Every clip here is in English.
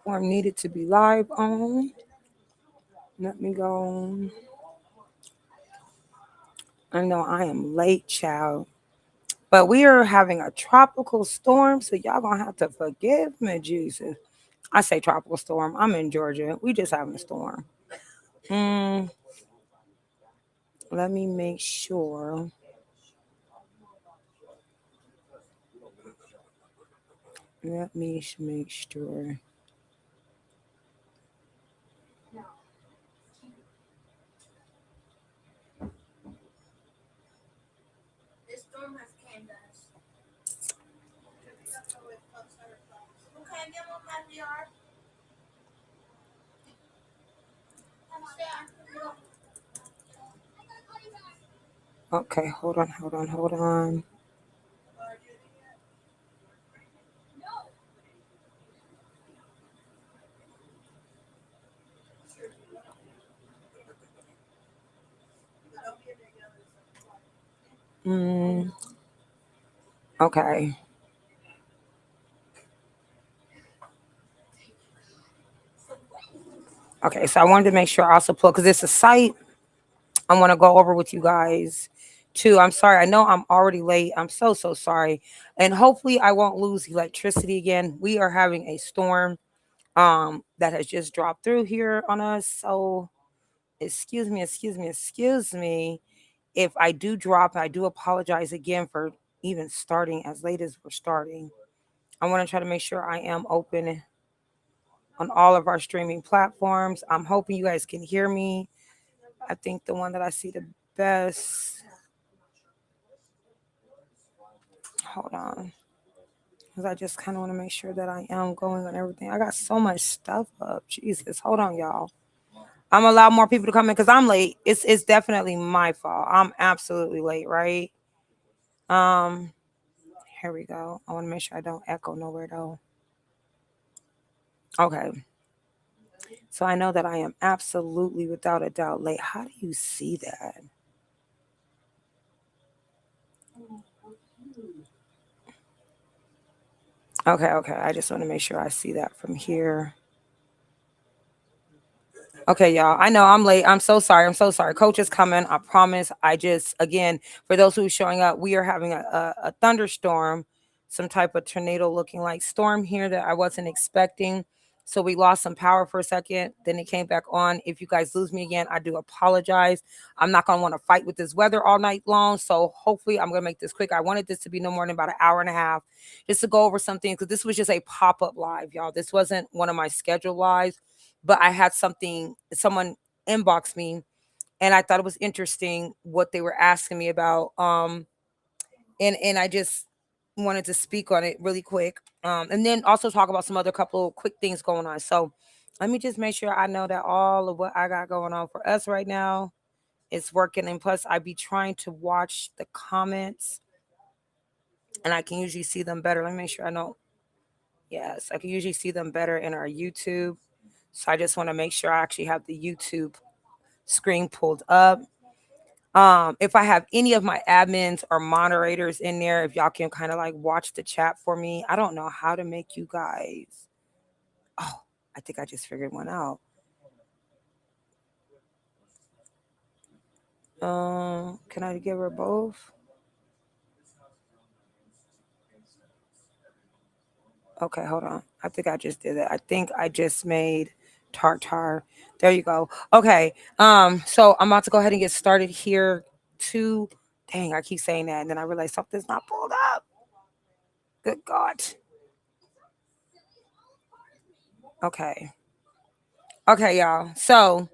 platform needed to be live on. Let me go. I know I am late, child. But we are having a tropical storm, so y'all gonna have to forgive me, Jesus. I say tropical storm. I'm in Georgia. We just having a storm. Mm, let me make sure. Let me make sure. This storm has Canva. Okay, give them my VR. Okay, hold on, hold on, hold on. Mm, okay. Okay, so I wanted to make sure I also put because it's a site I want to go over with you guys too. I'm sorry. I know I'm already late. I'm so sorry. And hopefully I won't lose electricity again. We are having a storm that has just dropped through here on us. So excuse me. If I do drop, I do apologize again for even starting as late as we're starting. I want to try to make sure I am open on all of our streaming platforms. I'm hoping you guys can hear me. I think the one that I see the best. Hold on. Because I just kind of want to make sure that I am going on everything. I got so much stuff up. Jesus. Hold on, y'all. I'm gonna allow more people to come in because I'm late. It's definitely my fault. I'm absolutely late, right? Um, here we go. I want to make sure I don't echo nowhere though. Okay. So I know that I am absolutely without a doubt late. How do you see that? Okay. I just want to make sure I see that from here. Okay, y'all. I know I'm late. I'm so sorry. I'm so sorry. Coach is coming. I promise. I just, again, for those who are showing up, we are having a thunderstorm, some type of tornado looking like storm here that I wasn't expecting. So we lost some power for a second. Then it came back on. If you guys lose me again, I do apologize. I'm not going to want to fight with this weather all night long. So hopefully I'm going to make this quick. I wanted this to be no more than about an hour and a half just to go over something because this was just a pop up live, y'all. This wasn't one of my scheduled lives, but I had something, someone inboxed me and I thought it was interesting what they were asking me about. And I just wanted to speak on it really quick. And then also talk about some other couple quick things going on. So let me just make sure I know that all of what I got going on for us right now is working. And plus I be trying to watch the comments and I can usually see them better. Let me make sure I know. Yes, I can usually see them better in our YouTube. So I just want to make sure I actually have the YouTube screen pulled up. If I have any of my admins or moderators in there, if y'all can kind of like watch the chat for me. I don't know how to make you guys. Oh, I think I just figured one out. Can I give her both? Okay, hold on. I think I just did it. I think I just made tartar. There you go. Okay. So I'm about to go ahead and get started here too. Dang, I keep saying that, and then I realize something's not pulled up. Good God. Okay. Okay, y'all. So,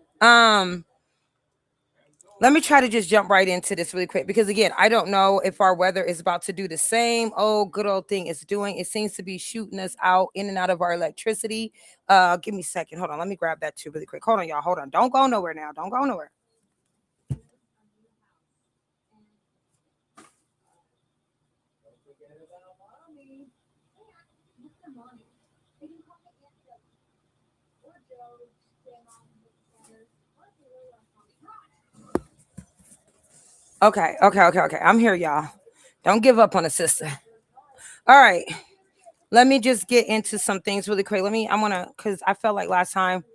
let me try to just jump right into this really quick because again, I don't know if our weather is about to do the same. Oh, good old thing it's doing. It seems to be shooting us out in and out of our electricity. Give me a second. Hold on. Let me grab that too really quick. Hold on, y'all. Hold on. Don't go nowhere now. Don't go nowhere. Okay. I'm here, y'all. Don't give up on a sister. All right. let me just get into some things really quick. I want to, because I felt like last time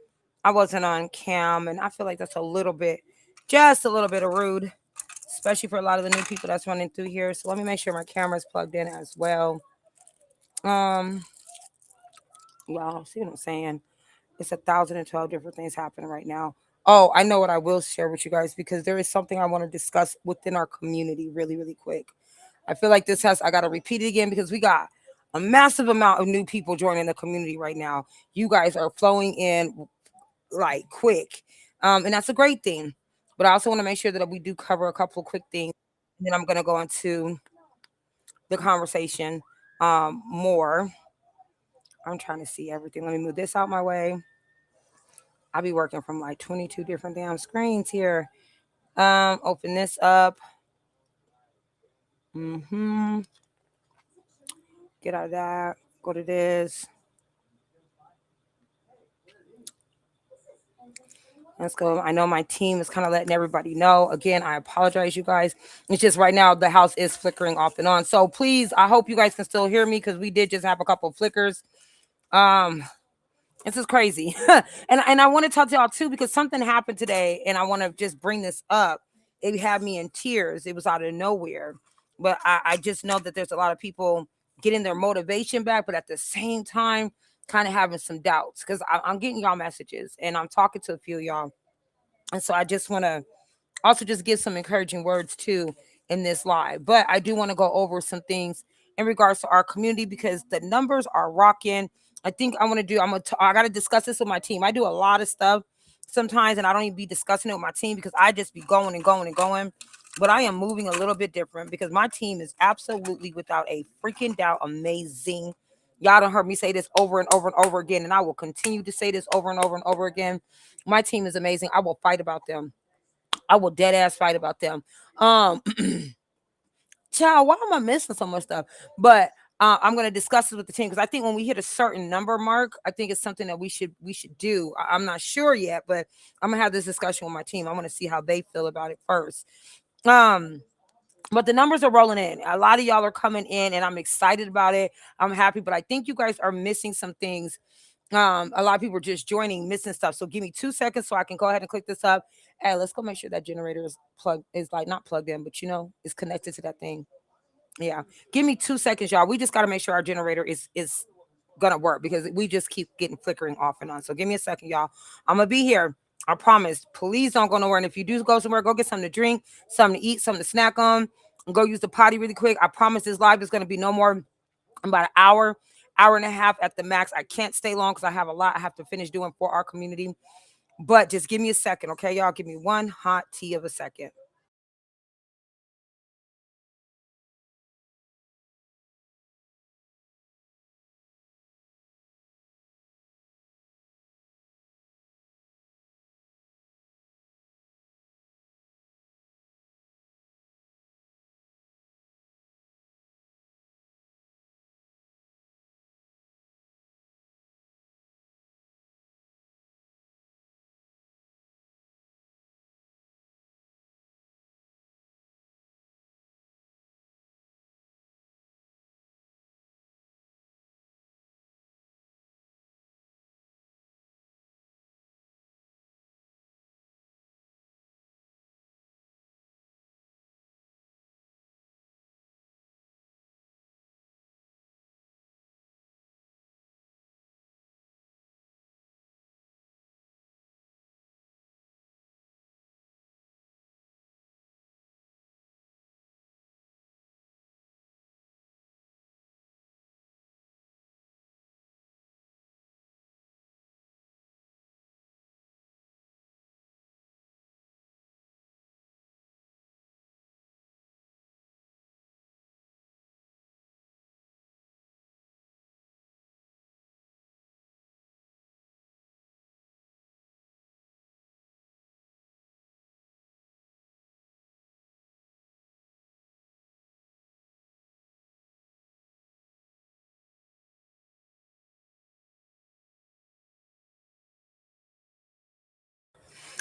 I wasn't on cam, and I feel like that's a little bit, just a little bit of rude, especially for a lot of the new people that's running through here. So let me make sure my camera's plugged in as well. Um, y'all see what I'm saying? It's 1,012 different things happening right now. Oh, I know what I will share with you guys because there is something I want to discuss within our community really, really quick. I feel like I got to repeat it again because we got a massive amount of new people joining the community right now. You guys are flowing in like quick. And that's a great thing. But I also want to make sure that we do cover a couple of quick things. And then I'm going to go into the conversation more. I'm trying to see everything. Let me move this out my way. I'll be working from like 22 different damn screens here. Open this up. Mm-hmm. Get out of that. Go to this. Let's go. I know my team is kind of letting everybody know. Again, I apologize, you guys. It's just right now the house is flickering off and on. So please, I hope you guys can still hear me because we did just have a couple of flickers. Um, this is crazy. and I want to talk to y'all too because something happened today and I want to just bring this up. It had me in tears. It was out of nowhere. But I just know that there's a lot of people getting their motivation back, but at the same time, kind of having some doubts because I'm getting y'all messages and I'm talking to a few of y'all. And so I just want to also just give some encouraging words too in this live. But I do want to go over some things in regards to our community because the numbers are rocking. I think I want to do. I got to discuss this with my team. I do a lot of stuff sometimes, and I don't even be discussing it with my team because I just be going and going and going. But I am moving a little bit different because my team is absolutely without a freaking doubt amazing. Y'all done heard me say this over and over and over again, and I will continue to say this over and over and over again. My team is amazing. I will fight about them. I will dead ass fight about them. Um, Child, why am I missing so much stuff? But I'm gonna discuss it with the team because I think when we hit a certain number mark, I think it's something that we should do. I'm not sure yet, but I'm gonna have this discussion with my team. I want to see how they feel about it first. Um, but the numbers are rolling in. A lot of y'all are coming in, and I'm excited about it. I'm happy, but I think you guys are missing some things. A lot of people are just joining, missing stuff. So give me 2 seconds so I can go ahead and click this up. Hey, let's go make sure that generator is plugged, is like not plugged in, but is connected to that thing. Yeah. Give me 2 seconds, y'all. We just gotta make sure our generator is gonna work because we just keep getting flickering off and on. So give me a second, y'all. I'm gonna be here. I promise. Please don't go nowhere. And if you do go somewhere, go get something to drink, something to eat, something to snack on, and go use the potty really quick. I promise this live is gonna be no more about an hour, hour and a half at the max. I can't stay long because I have a lot I have to finish doing for our community. But just give me a second, okay, y'all? Give me one hot tea of a second.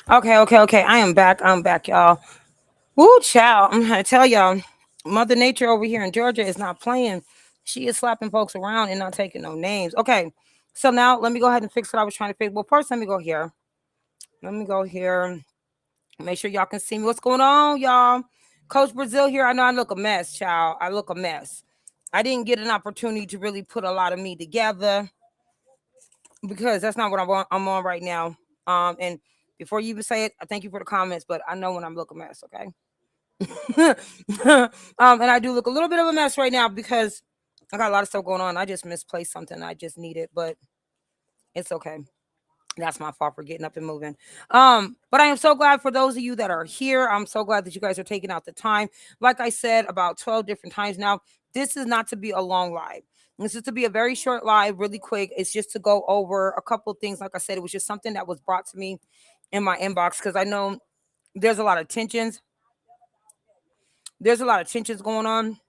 Okay, okay, okay. I am back. I'm back, y'all. Woo, child. I'm gonna tell y'all, Mother Nature over here in Georgia is not playing. She is slapping folks around and not taking no names. Okay. So now let me go ahead and fix what I was trying to fix. Well, first let me go here. Let me go here. Make sure y'all can see me. What's going on, y'all? Coach Brazil here. I know I look a mess, child. I look a mess. I didn't get an opportunity to really put a lot of me together because that's not what I'm on right now. And before you even say it, I thank you for the comments, but I know when I'm looking a mess, okay? And I do look a little bit of a mess right now because I got a lot of stuff going on. I just misplaced something I just needed, but it's okay. That's my fault for getting up and moving. But I am so glad for those of you that are here. I'm so glad that you guys are taking out the time. Like I said about 12 different times now, this is not to be a long live. This is to be a very short live, really quick. It's just to go over a couple of things. Like I said, it was just something that was brought to me in my inbox because I know there's a lot of tensions. There's a lot of tensions going on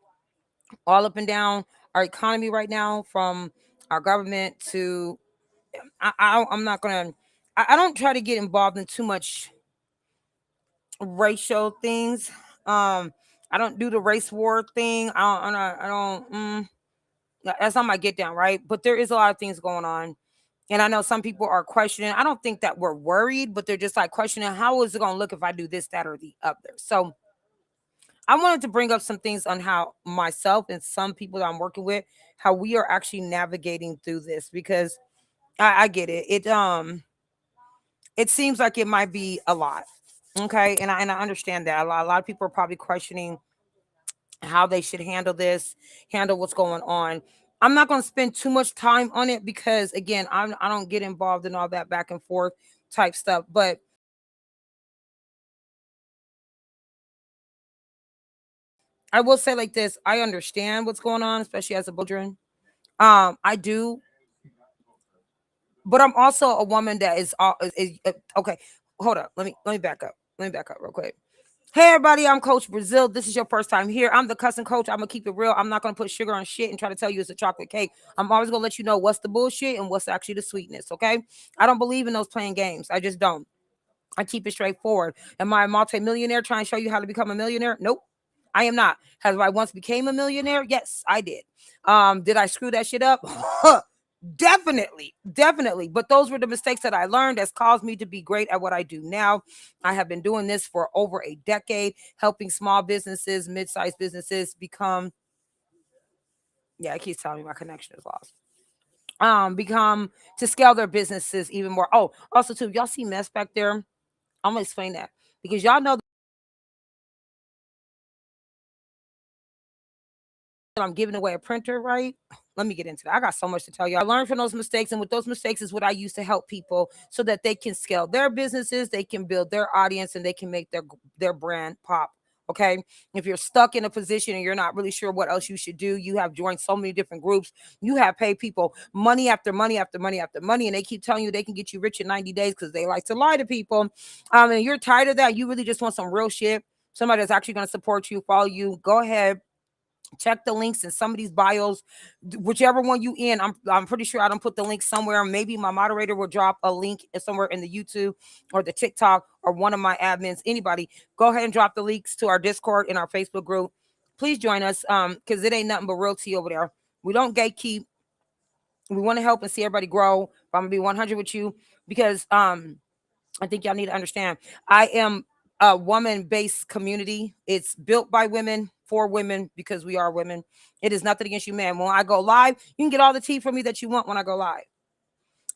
all up and down our economy right now, from our government to I'm not gonna. I don't try to get involved in too much racial things. I don't do the race war thing. That's not my get down, right? But there is a lot of things going on, and I know some people are questioning. I don't think that we're worried, but they're just like questioning how is it going to look if I do this, that, or the other. So I wanted to bring up some things on how myself and some people that I'm working with, how we are actually navigating through this because I get it. It seems like it might be a lot. Okay. And I understand that. A lot of people are probably questioning how they should handle this, handle what's going on. I'm not going to spend too much time on it because again, I don't get involved in all that back and forth type stuff. But I will say like this, I understand what's going on, especially as a children. I do, but I'm also a woman that is okay. Hold up. Let me back up. Let me back up real quick. Hey everybody, I'm Coach Brazil. This is your first time here. I'm the cussing coach. I'm gonna keep it real. I'm not gonna put sugar on shit and try to tell you it's a chocolate cake. I'm always gonna let you know what's the bullshit and what's actually the sweetness. Okay? I don't believe in those playing games. I just don't. I keep it straightforward. Am I a multimillionaire trying to show you how to become a millionaire? Nope. I am not. Have I once became a millionaire? Yes, I did. Did I screw that shit up? Definitely, definitely. But those were the mistakes that I learned that's caused me to be great at what I do now. I have been doing this for over a decade, helping small businesses, mid-sized businesses become. Yeah, it keeps telling me my connection is lost. Become to scale their businesses even more. Oh, also too, y'all see mess back there? I'm gonna explain that because y'all know I'm giving away a printer, right? Let me get into that. I got so much to tell you. I learned from those mistakes, and with those mistakes is what I use to help people so that they can scale their businesses, they can build their audience, and they can make their brand pop. Okay. If you're stuck in a position and you're not really sure what else you should do, you have joined so many different groups, you have paid people money after money after money after money, and they keep telling you they can get you rich in 90 days because they like to lie to people. And you're tired of that. You really just want some real shit. Somebody that's actually going to support you, follow you. Go ahead, check the links in some of these bios, whichever one you in. I'm pretty sure I don't put the link somewhere. Maybe my moderator will drop a link somewhere in the YouTube or the TikTok or one of my admins. Anybody, go ahead and drop the links to our Discord and our Facebook group. Please join us, because it ain't nothing but real tea over there. We don't gatekeep. We want to help and see everybody grow. I'm gonna be 100 with you because I think y'all need to understand. I am a woman-based community. It's built by women for women because we are women. It is nothing against you, man. When I go live, you can get all the tea from me that you want when I go live.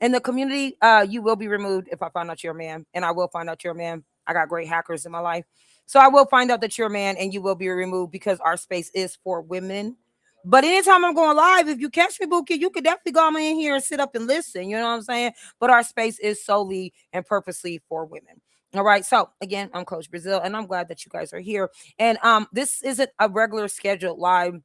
In the community, you will be removed if I find out you're a man, and I will find out you're a man. I got great hackers in my life, so I will find out that you're a man, and you will be removed because our space is for women. But anytime I'm going live, if you catch me, Bookie, you could definitely go in here and sit up and listen. You know what I'm saying? But our space is solely and purposely for women. All right. So again, I'm Coach Brazil, and I'm glad that you guys are here. And this isn't a regular scheduled live.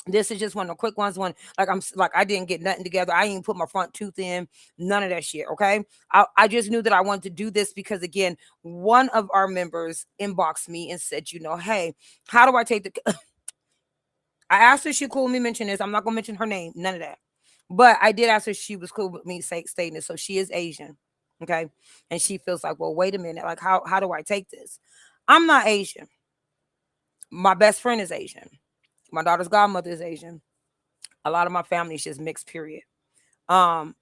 This is just one of the quick ones. One like I didn't get nothing together. I didn't put my front tooth in. None of that shit. Okay. I just knew that I wanted to do this because again, one of our members inboxed me and said, hey, how do I take the? I asked her if she cool with me mention this. I'm not gonna mention her name. None of that. But I did ask her if she was cool with me stating this. So she is Asian. Okay. And she feels like, well, wait a minute. Like, how do I take this? I'm not Asian. My best friend is Asian. My daughter's godmother is Asian. A lot of my family is just mixed, period. Um,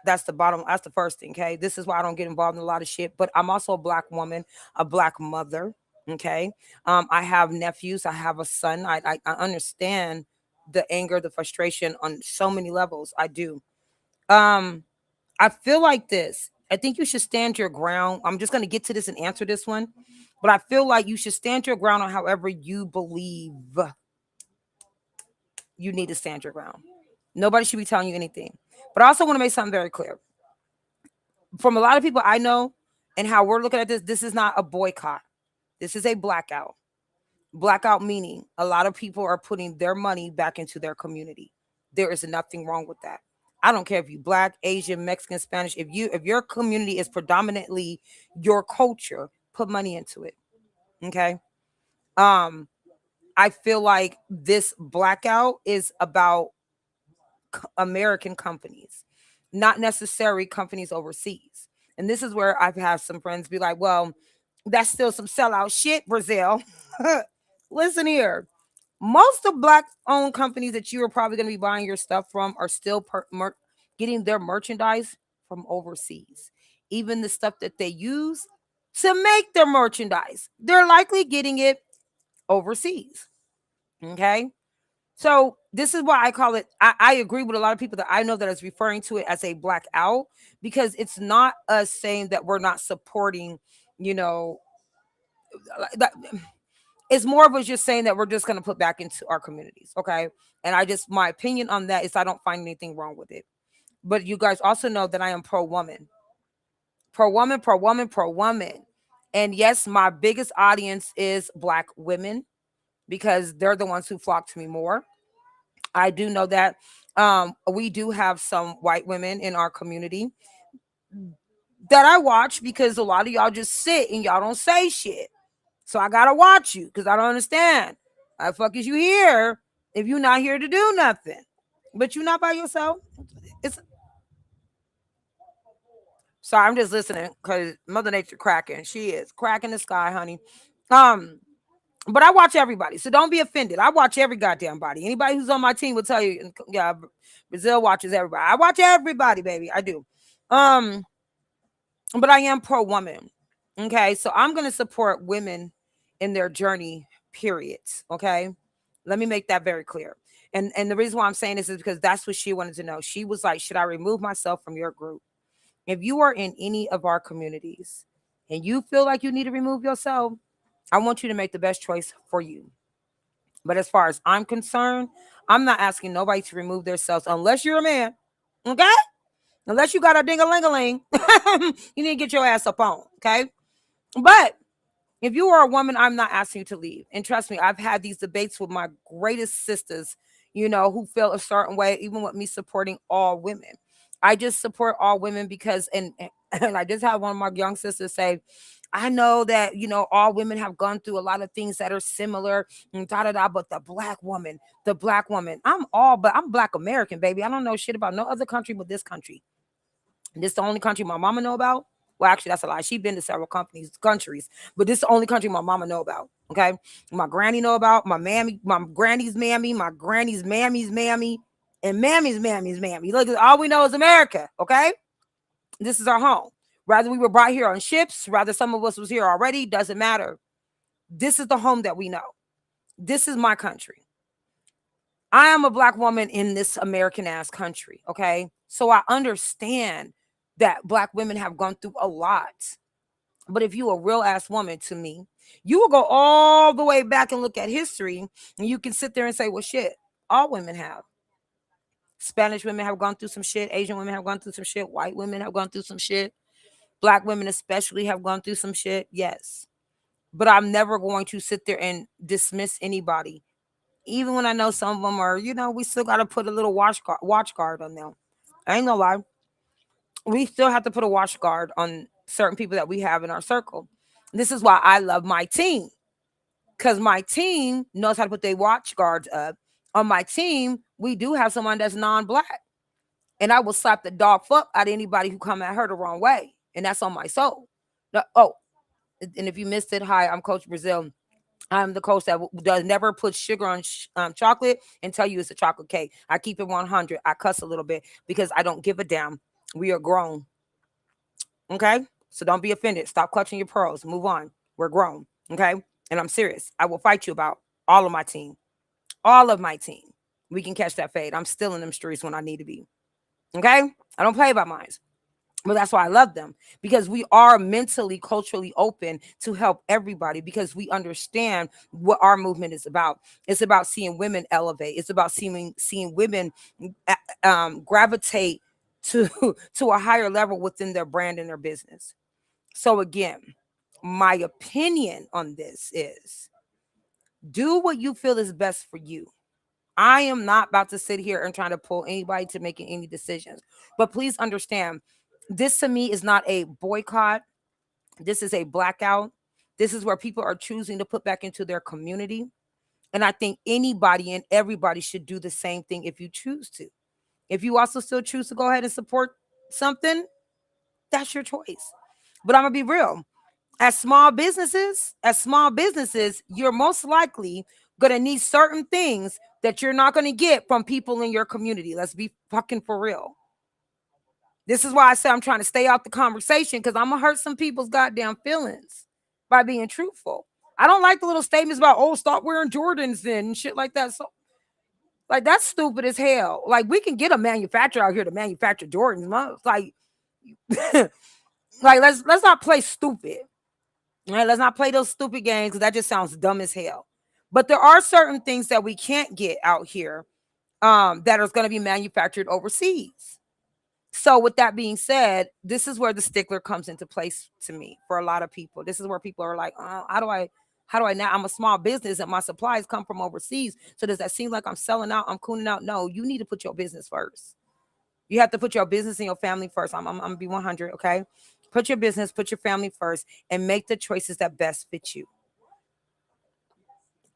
that's the bottom. That's the first thing. Okay, this is why I don't get involved in a lot of shit. But I'm also a black woman, a black mother. Okay, I have nephews. I have a son. I understand the anger, the frustration on so many levels. I do. Um, I feel like this. I think you should stand your ground. I'm just gonna get to this and answer this one, but I feel like you should stand your ground on however you believe you need to stand your ground. Nobody should be telling you anything. But I also want to make something very clear. From a lot of people I know and how we're looking at this, this is not a boycott. This is a blackout. Blackout meaning a lot of people are putting their money back into their community. There is nothing wrong with that. I don't care if you black, Asian, Mexican, Spanish. If your community is predominantly your culture, put money into it. Okay. Um, I feel like this blackout is about American companies, not necessarily companies overseas. And this is where I've had some friends be like, well, that's still some sellout shit, Brazil. Listen here. Most of black owned companies that you are probably going to be buying your stuff from are still getting their merchandise from overseas. Even the stuff that they use to make their merchandise, they're likely getting it overseas. Okay. So this is why I call it. I agree with a lot of people that I know that is referring to it as a blackout because it's not us saying that we're not supporting, you know, that, it's more of us just saying that we're just going to put back into our communities. Okay. And my opinion on that is I don't find anything wrong with it. But you guys also know that I am pro woman, pro woman, pro woman, pro woman. And yes, my biggest audience is black women because they're the ones who flock to me more. I do know that we do have some white women in our community that I watch because a lot of y'all just sit and y'all don't say shit. So I gotta watch you because I don't understand. Why the fuck is you here if you're not here to do nothing? But you're not by yourself. It's sorry, I'm just listening because Mother Nature cracking. She is cracking the sky, honey. Um, but I watch everybody, so don't be offended. I watch every goddamn body. Anybody who's on my team will tell you, yeah, Brazil watches everybody. I watch everybody, baby. I do. Um, but I am pro woman. Okay, so I'm gonna support women in their journey. Period. Okay, let me make that very clear. And the reason why I'm saying this is because that's what she wanted to know. She was like, should I remove myself from your group? If you are in any of our communities and you feel like you need to remove yourself, I want you to make the best choice for you. But as far as I'm concerned, I'm not asking nobody to remove themselves unless you're a man. Okay? Unless you got a ding a ling a ling, you need to get your ass up on. Okay? But if you are a woman, I'm not asking you to leave. And trust me, I've had these debates with my greatest sisters, who feel a certain way, even with me supporting all women. I just support all women because, and I just had one of my young sisters say, I know that, all women have gone through a lot of things that are similar, and da da da, but the black woman, but I'm black American, baby. I don't know shit about no other country but this country. This is the only country my mama know about. Well, actually, that's a lie. She's been to several countries, but this is the only country my mama know about. Okay, my granny know about my mammy, my granny's mammy, my granny's mammy's mammy, and mammy's mammy's mammy. Look, all we know is America. Okay, this is our home. Rather we were brought here on ships, rather some of us was here already. Doesn't matter. This is the home that we know. This is my country. I am a black woman in this American ass country. Okay, so I understand that black women have gone through a lot. But if you a real ass woman to me, you will go all the way back and look at history and you can sit there and say, well, shit, all women have. Spanish women have gone through some shit. Asian women have gone through some shit. White women have gone through some shit. Black women especially have gone through some shit. Yes. But I'm never going to sit there and dismiss anybody. Even when I know some of them are, we still got to put a little watch guard on them. I ain't gonna lie. We still have to put a watch guard on certain people that we have in our circle. This is why I love my team, because my team knows how to put their watch guards up. On my team, we do have someone that's non-black, and I will slap the dog fuck out of anybody who come at her the wrong way, and that's on my soul. Oh, and if you missed it, hi, I'm Coach Brazyl. I'm the coach that does never put sugar on chocolate and tell you it's a chocolate cake. I keep it 100. I cuss a little bit because I don't give a damn. We are grown. Okay? So don't be offended. Stop clutching your pearls. Move on. We're grown. Okay? And I'm serious. I will fight you about all of my team. All of my team. We can catch that fade. I'm still in them streets when I need to be. Okay? I don't play by mine. But that's why I love them, because we are mentally, culturally open to help everybody, because we understand what our movement is about. It's about seeing women elevate. It's about seeing women gravitate to to a higher level within their brand and their business. So again, my opinion on this is do what you feel is best for you. I am not about to sit here and try to pull anybody to making any decisions. But please understand, this to me is not a boycott. This is a blackout. This is where people are choosing to put back into their community. And I think anybody and everybody should do the same thing if you choose to. If you also still choose to go ahead and support something, that's your choice. But I'm going to be real. As small businesses, you're most likely going to need certain things that you're not going to get from people in your community. Let's be fucking for real. This is why I say I'm trying to stay out the conversation, because I'm going to hurt some people's goddamn feelings by being truthful. I don't like the little statements about, oh, stop wearing Jordans then and shit like that. So, like, that's stupid as hell. Like, we can get a manufacturer out here to manufacture Jordans. Like, like let's not play stupid. All right, let's not play those stupid games, because that just sounds dumb as hell. But there are certain things that we can't get out here that are going to be manufactured overseas. So with that being said, this is where the stickler comes into place to me for a lot of people. This is where people are like, how do I now? I'm a small business and my supplies come from overseas. So does that seem like I'm selling out? I'm cooning out? No, you need to put your business first. You have to put your business and your family first. I'm gonna be 100. Okay. Put your business, put your family first, and make the choices that best fit you.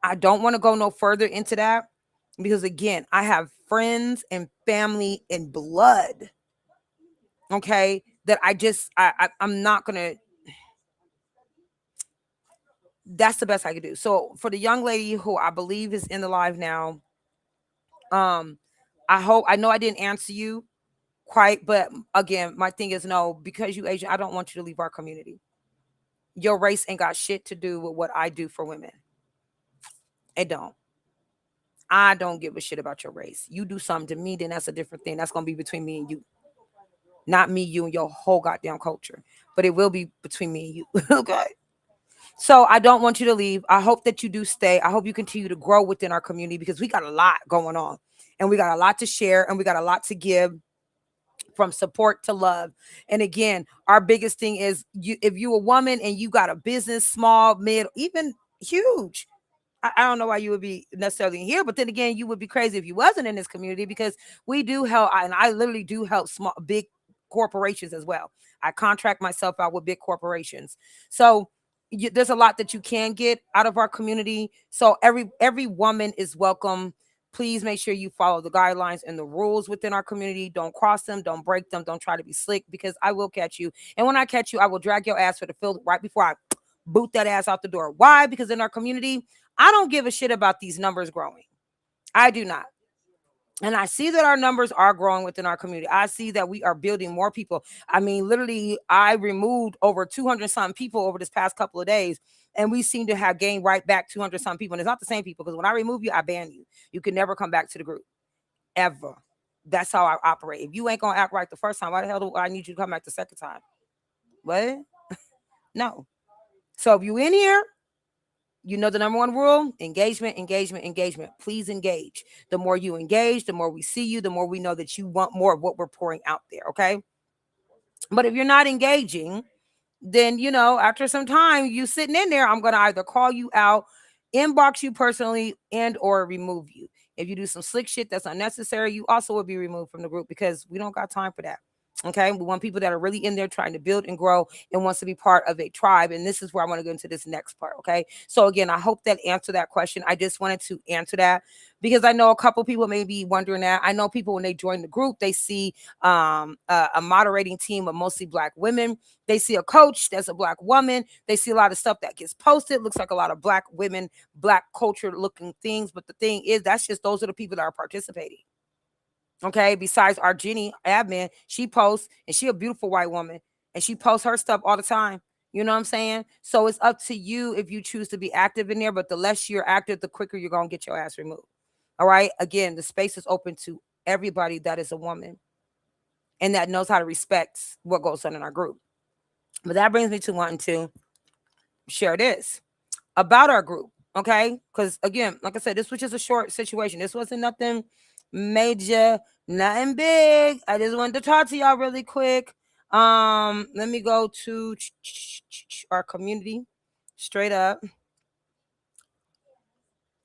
I don't want to go no further into that, because again, I have friends and family and blood, okay, that I'm not gonna. That's the best I could do. So for the young lady who I believe is in the live now, um, I know I didn't answer you quite, but again, my thing is no, because you Asian, I don't want you to leave our community. Your race ain't got shit to do with what I do for women. It don't. I don't give a shit about your race. You do something to me, then that's a different thing. That's gonna be between me and you, not me, you, and your whole goddamn culture. But it will be between me and you. Okay. So I don't want you to leave. I hope that you do stay. I hope you continue to grow within our community, because we got a lot going on, and we got a lot to share, and we got a lot to give, from support to love. And again, our biggest thing is, if you a woman and you got a business, small, mid, even huge, I don't know why you would be necessarily here, but then again, you would be crazy if you wasn't in this community, because we do help, and I literally do help big corporations as well. I contract myself out with big corporations. So there's a lot that you can get out of our community. So every woman is welcome. Please make sure you follow the guidelines and the rules within our community. Don't cross them, don't break them, don't try to be slick, because I will catch you. And when I catch you, I will drag your ass for the field right before I boot that ass out the door. Why? Because in our community, I don't give a shit about these numbers growing. I do not. And I see that our numbers are growing within our community. I see that we are building more people. I mean, literally, I removed over 200 some people over this past couple of days, and we seem to have gained right back 200 some people. And it's not the same people, because when I remove you, I ban you. You can never come back to the group, ever. That's how I operate. If you ain't gonna act right the first time, why the hell do I need you to come back the second time? What? No. So if you in here, you know the number one rule: engagement, engagement, engagement. Please engage. The more you engage, the more we see you, the more we know that you want more of what we're pouring out there. Okay. But if you're not engaging, then after some time you sitting in there, I'm gonna either call you out, inbox you personally, and or remove you. If you do some slick shit that's unnecessary, you also will be removed from the group, because we don't got time for that. Okay, we want people that are really in there trying to build and grow and wants to be part of a tribe. And this is where I want to go into this next part. Okay, so again, I hope that answered that question. I just wanted to answer that because I know a couple people may be wondering that. I know people when they join the group, they see a moderating team of mostly Black women. They see a coach that's a Black woman. They see a lot of stuff that gets posted. Looks like a lot of Black women, Black culture looking things. But the thing is, that's just those are the people that are participating. Okay, besides our Jenny admin, she posts and she a beautiful white woman and she posts her stuff all the time. You know what I'm saying? So it's up to you if you choose to be active in there, but the less you're active, the quicker you're gonna get your ass removed. All right. Again, the space is open to everybody that is a woman and that knows how to respect what goes on in our group. But that brings me to wanting to share this about our group, okay? Because again, like I said, this was just a short situation. This wasn't nothing major, nothing big. I just wanted to talk to y'all really quick. Let me go to our community straight up.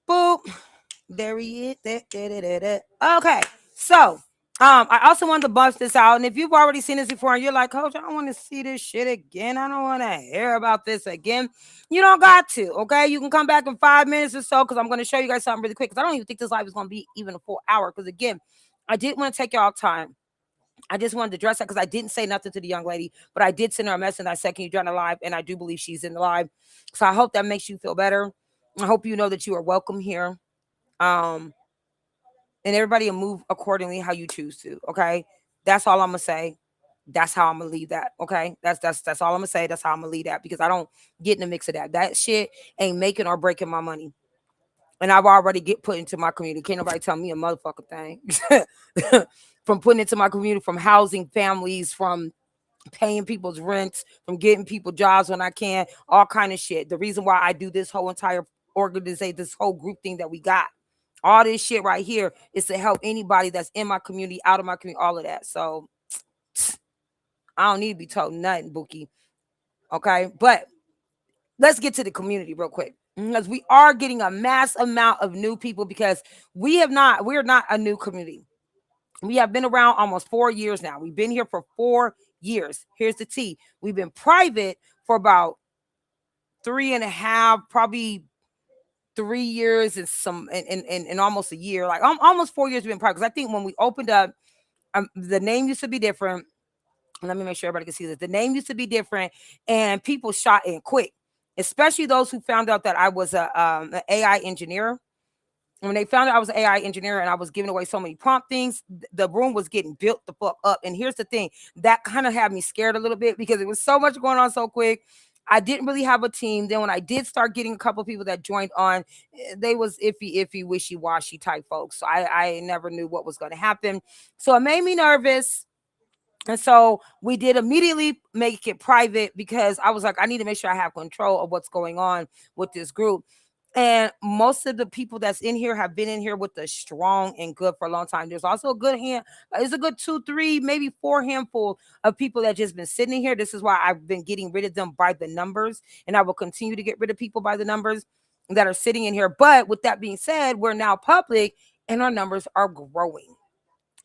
Boop. There he is. Okay. So I also wanted to bust this out. And if you've already seen this before and you're like, Coach, I don't want to see this shit again. I don't want to hear about this again. You don't got to. Okay. You can come back in 5 minutes or so because I'm going to show you guys something really quick. Because I don't even think this live is going to be even a full hour. Because again, I didn't want to take y'all time. I just wanted to address that because I didn't say nothing to the young lady, but I did send her a message and I said, can you join the live? And I do believe she's in the live. So I hope that makes you feel better. I hope you know that you are welcome here. Um, and everybody will move accordingly how you choose to. Okay, that's all I'm gonna say. That's how I'm gonna leave that. Okay, that's all I'm gonna say. That's how I'm gonna leave that because I don't get in the mix of that. That shit ain't making or breaking my money, and I've already get put into my community. Can't nobody tell me a motherfucking thing. From putting into my community, from housing families, from paying people's rents, from getting people jobs when I can, all kind of shit. The reason why I do this whole entire organization, this whole group thing that we got, all this shit right here is to help anybody that's in my community, out of my community, all of that. So I don't need to be told nothing, Bookie. Okay, but let's get to the community real quick because we are getting a mass amount of new people because we're not a new community. We have been around almost 4 years now. We've been here for 4 years. Here's the T. We've been private for about 3.5, probably 3 years and some and almost a year. Like almost 4 years we've been private. Because I think when we opened up, the name used to be different. Let me make sure everybody can see this. The name used to be different, and people shot in quick, especially those who found out that I was an AI engineer. When they found out I was an AI engineer and I was giving away so many prompt things, the room was getting built the fuck up. And here's the thing, that kind of had me scared a little bit because it was so much going on so quick. I didn't really have a team. Then when I did start getting a couple of people that joined on, they was iffy, wishy-washy type folks. So I never knew what was going to happen. So it made me nervous. And so we did immediately make it private because I was like, I need to make sure I have control of what's going on with this group. And most of the people that's in here have been in here with the strong and good for a long time. There's also a good hand, it's a good 2, 3, maybe 4 handful of people that just been sitting in here. This is why I've been getting rid of them by the numbers, and I will continue to get rid of people by the numbers that are sitting in here. But with that being said, we're now public and our numbers are growing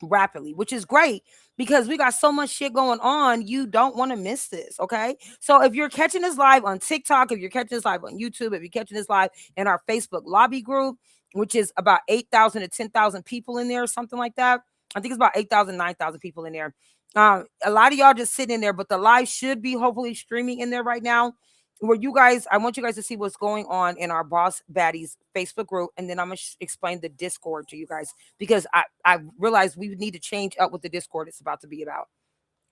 rapidly, which is great because we got so much shit going on. You don't want to miss this. Okay. So if you're catching this live on TikTok, if you're catching this live on YouTube, if you're catching this live in our Facebook lobby group, which is about 8,000 to 10,000 people in there or something like that. I think it's about 8,000, 9,000 people in there. A lot of y'all just sitting in there, but the live should be hopefully streaming in there right now where you guys, I want you guys to see what's going on in our Boss Baddies Facebook group. And then I'm going to explain the Discord to you guys because I realized we need to change up what the Discord is about to be about.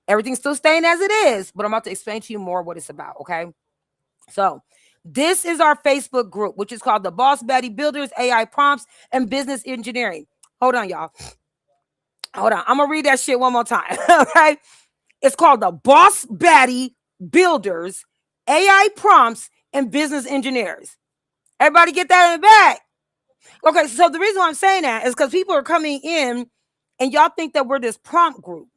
Everything's still staying as it is, but I'm about to explain to you more what it's about. Okay. So this is our Facebook group, which is called the Boss Baddie Builders, AI Prompts, and Business Engineering. Hold on, y'all. Hold on. I'm going to read that shit one more time. Okay. It's called the Boss Baddie Builders, AI Prompts, and Business Engineers. Everybody get that in the back. Okay, so the reason why I'm saying that is because people are coming in and y'all think that we're this prompt group.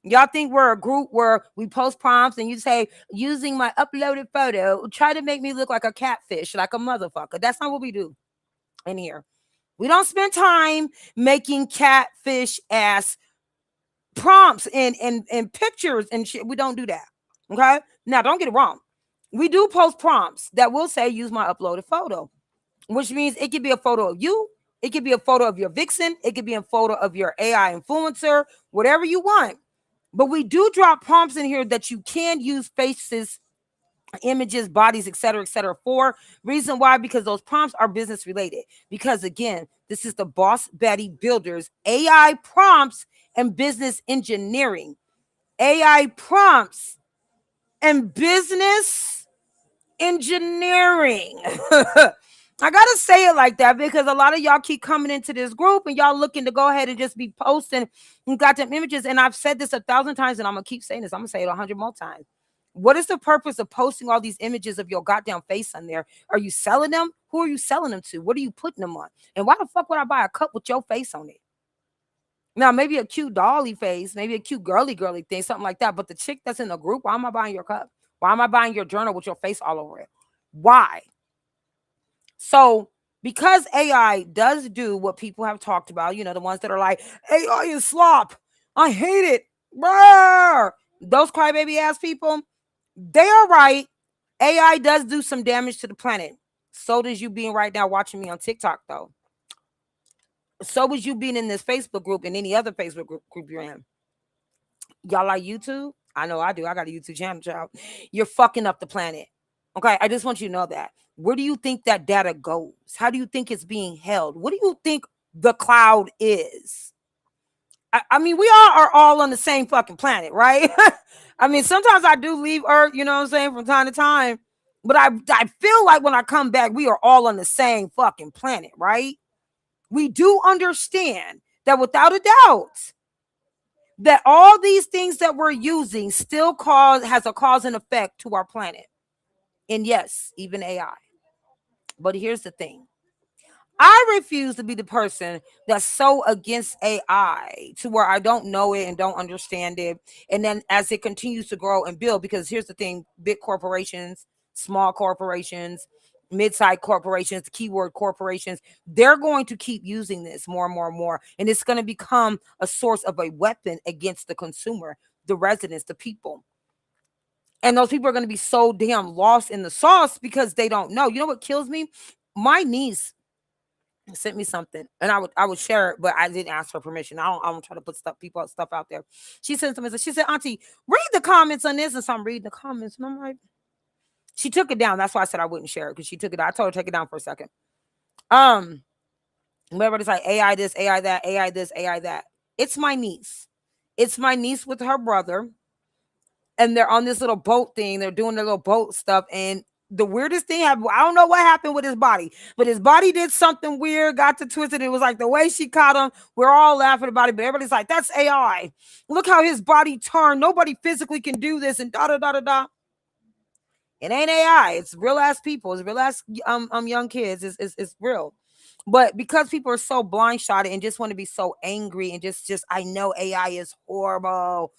Y'all think we're a group where we post prompts and you say, using my uploaded photo, try to make me look like a catfish, like a motherfucker. That's not what we do in here. We don't spend time making catfish ass prompts and pictures and shit. We don't do that. Okay. Now, don't get it wrong. We do post prompts that will say use my uploaded photo, which means it could be a photo of you. It could be a photo of your vixen. It could be a photo of your AI influencer, whatever you want. But we do drop prompts in here that you can use faces, images, bodies, etc., for. Reason why? Because those prompts are business related. Because again, this is the Boss Betty Builders AI prompts and business engineering. AI prompts and business engineering. I gotta say it like that because a lot of y'all keep coming into this group and y'all looking to go ahead and just be posting goddamn images. And I've said this 1,000 times, and I'm gonna keep saying this. I'm gonna say it 100 more times. What is the purpose of posting all these images of your goddamn face on there? Are you selling them? Who are you selling them to? What are you putting them on? And why the fuck would I buy a cup with your face on it? Now, maybe a cute dolly face, maybe a cute girly thing, something like that. But the chick that's in the group, why am I buying your cup? Why am I buying your journal with your face all over it? Why? So, because AI does do what people have talked about, the ones that are like, AI is slop. I hate it. Brr. Those crybaby ass people, they are right. AI does do some damage to the planet. So does you being right now watching me on TikTok, though. So was you being in this Facebook group and any other Facebook group you're in. Y'all like YouTube? I know I do. I got a YouTube channel, child. You're fucking up the planet. Okay, I just want you to know that. Where do you think that data goes? How do you think it's being held? What do you think the cloud is? I mean, we all are all on the same fucking planet, right? I mean, sometimes I do leave Earth, you know what I'm saying, from time to time. But I feel like when I come back, we are all on the same fucking planet, right? We do understand that without a doubt, that all these things that we're using still has a cause and effect to our planet. And yes, even AI. But here's the thing. I refuse to be the person that's so against AI to where I don't know it and don't understand it. And then as it continues to grow and build, because here's the thing, big corporations, small corporations, mid-sized corporations, keyword corporations, they're going to keep using this more and more and more. And it's going to become a source of a weapon against the consumer, the residents, the people. And those people are going to be so damn lost in the sauce because they don't know. You know what kills me? My niece sent me something, and I would share it, but I didn't ask for permission. I don't try to put stuff out there. She sent something. She said, "Auntie, read the comments on this," and so I'm reading the comments, and I'm like, she took it down. That's why I said I wouldn't share it because she took it down. I told her to take it down for a second. Um, everybody's like AI this, AI that, AI this, AI that. It's my niece. It's my niece with her brother, and they're on this little boat thing. They're doing their little boat stuff, and the weirdest thing happened. I don't know what happened with his body, but his body did something weird, got to twisted. It was like the way she caught him. We're all laughing about it, but everybody's like, "That's AI. Look how his body turned. Nobody physically can do this." And da da da da da. It ain't AI. It's real ass people. It's real ass young kids. It's real. But because people are so blindsided and just want to be so angry and just I know AI is horrible.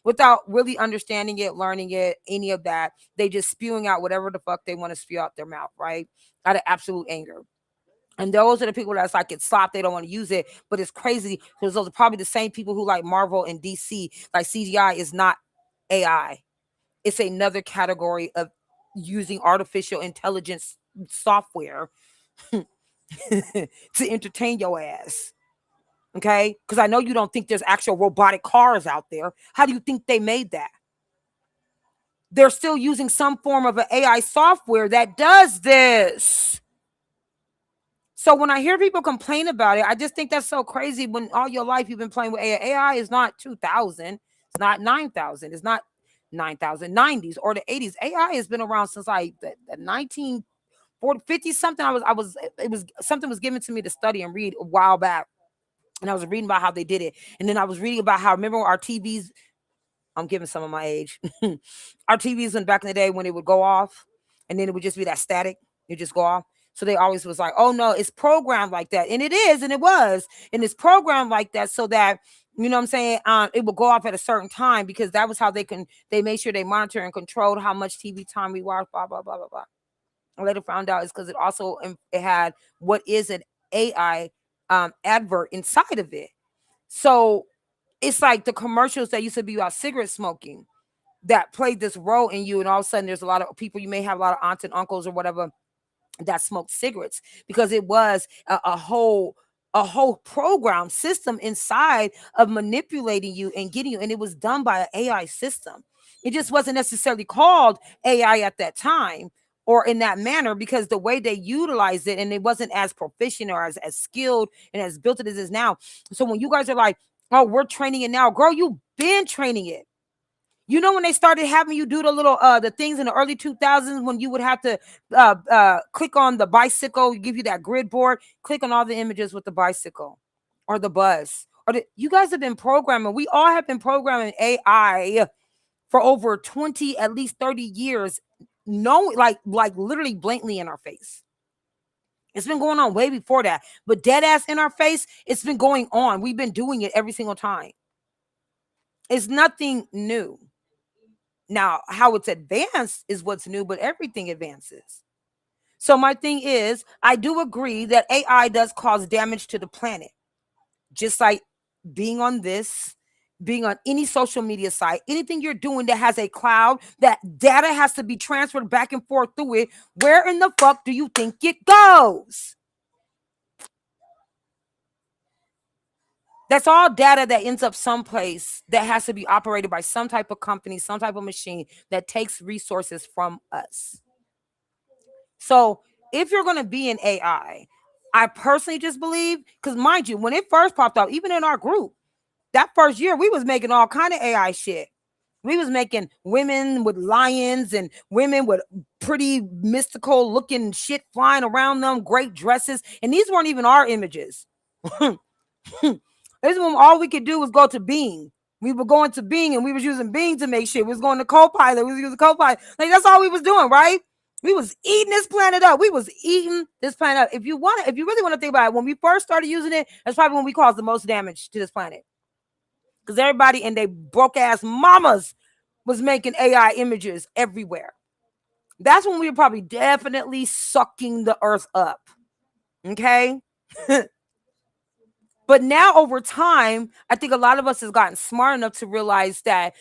Without really understanding it, learning it, any of that, they just spewing out whatever the fuck they want to spew out their mouth, right? Out of absolute anger. And those are the people that's like it's slop, they don't want to use it. But it's crazy because those are probably the same people who like Marvel and DC. Like CGI is not AI. It's another category of using artificial intelligence software to entertain your ass. Okay? Because I know you don't think there's actual robotic cars out there. How do you think they made that? They're still using some form of an AI software that does this. So when I hear people complain about it, I just think that's so crazy when all your life you've been playing with AI. AI is not 2000. It's not 9,000. It's not 9,090s or the 80s. AI has been around since like the 1940, 50 something. It was something was given to me to study and read a while back. And I was reading about how they did it. And then I was reading about how, remember our TVs, I'm giving some of my age. Our TVs went back in the day when it would go off and then it would just be that static. It just go off. So they always was like, oh no, it's programmed like that. And it is, and it was. And it's programmed like that so that, you know what I'm saying? It would go off at a certain time because that was how they made sure they monitor and controlled how much TV time we watch, blah, blah, blah, blah, blah. I later found out it's because it also it had what is an AI advert inside of it. So it's like the commercials that used to be about cigarette smoking that played this role in you, and all of a sudden there's a lot of people, you may have a lot of aunts and uncles or whatever that smoked cigarettes, because it was a whole program system inside of manipulating you and getting you, and it was done by an AI system. It just wasn't necessarily called AI at that time or in that manner, because the way they utilized it, and it wasn't as proficient or as skilled and as built it as it is now. So when you guys are like, oh, we're training it now, girl, you've been training it. You know, when they started having you do the little the things in the early 2000s, when you would have to click on the bicycle, give you that grid board, click on all the images with the bicycle or the bus. You guys have been programming. We all have been programming AI for over 20, at least 30 years. No, like literally blatantly in our face. It's been going on way before that. But dead ass in our face, it's been going on. We've been doing it every single time. It's nothing new. Now, how it's advanced is what's new, but everything advances. So my thing is, I do agree that AI does cause damage to the planet. Just like being on this, being on any social media site, anything you're doing that has a cloud, that data has to be transferred back and forth through it. Where in the fuck do you think it goes? That's all data that ends up someplace that has to be operated by some type of company, some type of machine that takes resources from us. So if you're going to be an I personally just believe, because mind you, when it first popped up, even in our group, that first year, we was making all kind of AI shit. We was making women with lions and women with pretty mystical looking shit flying around them, great dresses. And these weren't even our images. This one, all we could do was go to Bing. We were going to Bing and we was using Bing to make shit. We was going to Copilot. We was using Copilot. Like, that's all we was doing, right? We was eating this planet up. We was eating this planet up. If you really want to think about it, when we first started using it, that's probably when we caused the most damage to this planet. Because everybody and they broke ass mamas was making AI images everywhere. That's when we were probably definitely sucking the earth up. Okay? But now over time, I think a lot of us has gotten smart enough to realize that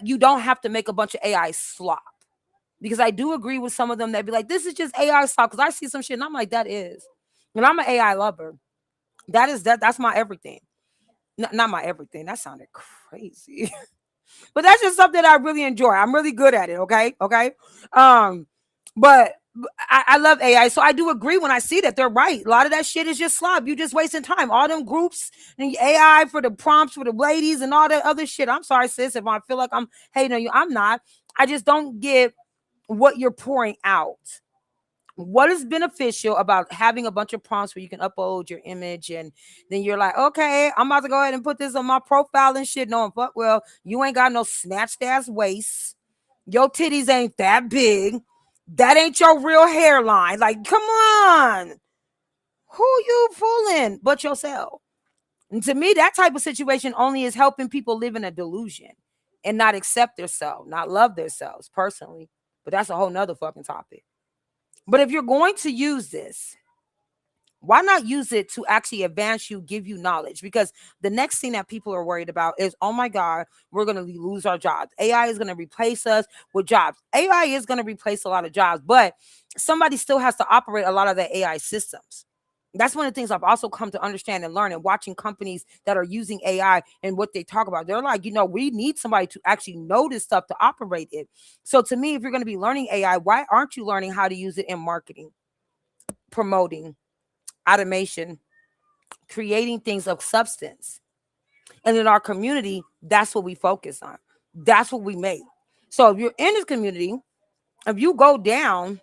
you don't have to make a bunch of AI slop. Because I do agree with some of them that be like, this is just AI slop. Because I see some shit and I'm like, that is. And I'm an AI lover. That's my everything. Not my everything. That sounded crazy. But that's just something I really enjoy. I'm really good at it. Okay. Okay. But I love AI. So I do agree when I see that they're right. A lot of that shit is just slob. You just wasting time. All them groups and AI for the prompts for the ladies and all that other shit. I'm sorry, sis, if I feel like I'm hating on you. I'm not. I just don't get what you're pouring out. What is beneficial about having a bunch of prompts where you can upload your image and then you're like, okay, I'm about to go ahead and put this on my profile and shit. Knowing fuck well, you ain't got no snatched ass waist. Your titties ain't that big. That ain't your real hairline. Like, come on. Who you fooling but yourself? And to me, that type of situation only is helping people live in a delusion and not accept themselves, not love themselves personally. But that's a whole nother fucking topic. But if you're going to use this, why not use it to actually advance you, give you knowledge? Because the next thing that people are worried about is, oh my God, we're going to lose our jobs. AI is going to replace us with jobs. AI is going to replace a lot of jobs, but somebody still has to operate a lot of the AI systems. That's one of the things I've also come to understand and learn, and watching companies that are using AI and what they talk about. They're like, we need somebody to actually know this stuff to operate it. So to me, if you're going to be learning AI, why aren't you learning how to use it in marketing, promoting, automation, creating things of substance? And in our community, that's what we focus on. That's what we make. So if you're in this community, if you go down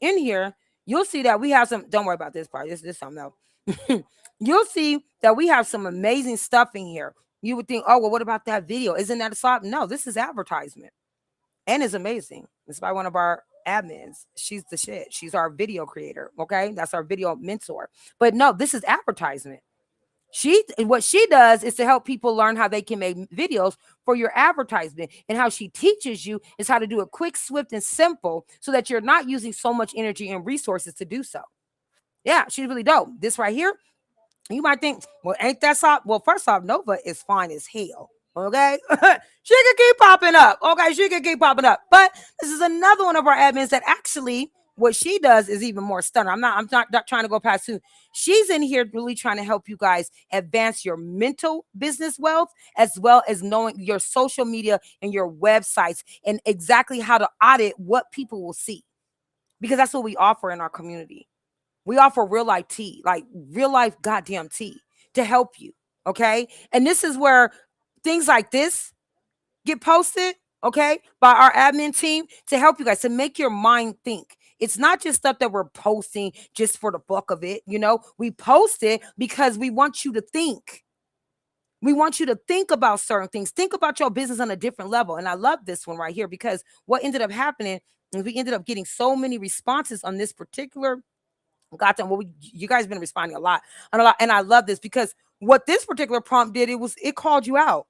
in here, you'll see that we have some. Don't worry about this part. This is something else. You'll see that we have some amazing stuff in here. You would think, oh, well, what about that video? Isn't that a slop? No, this is advertisement. And it's amazing. It's by one of our admins. She's the shit. She's our video creator. Okay. That's our video mentor. But no, this is advertisement. What she does is to help people learn how they can make videos for your advertisement, and how she teaches you is how to do it quick, swift, and simple so that you're not using so much energy and resources to do so. Yeah, she's really dope. This right here, You might think, well, ain't that so? Well, first off, Nova is fine as hell. Okay, she can keep popping up. Okay, she can keep popping up. But this is another one of our admins that actually, what she does is even more stunning. I'm not trying to go past who. She's in here really trying to help you guys advance your mental business wealth as well as knowing your social media and your websites and exactly how to audit what people will see because that's what we offer in our community. We offer real life tea, like real life goddamn tea to help you. Okay. And this is where things like this get posted, okay, by our admin team to help you guys to make your mind think. It's not just stuff that we're posting just for the buck of it. We post it because we want you to think. We want you to think about certain things, think about your business on a different level. And I love this one right here because what ended up happening is we ended up getting so many responses on this particular. Got them. Well, you guys been responding a lot, and I love this because what this particular prompt did, it called you out.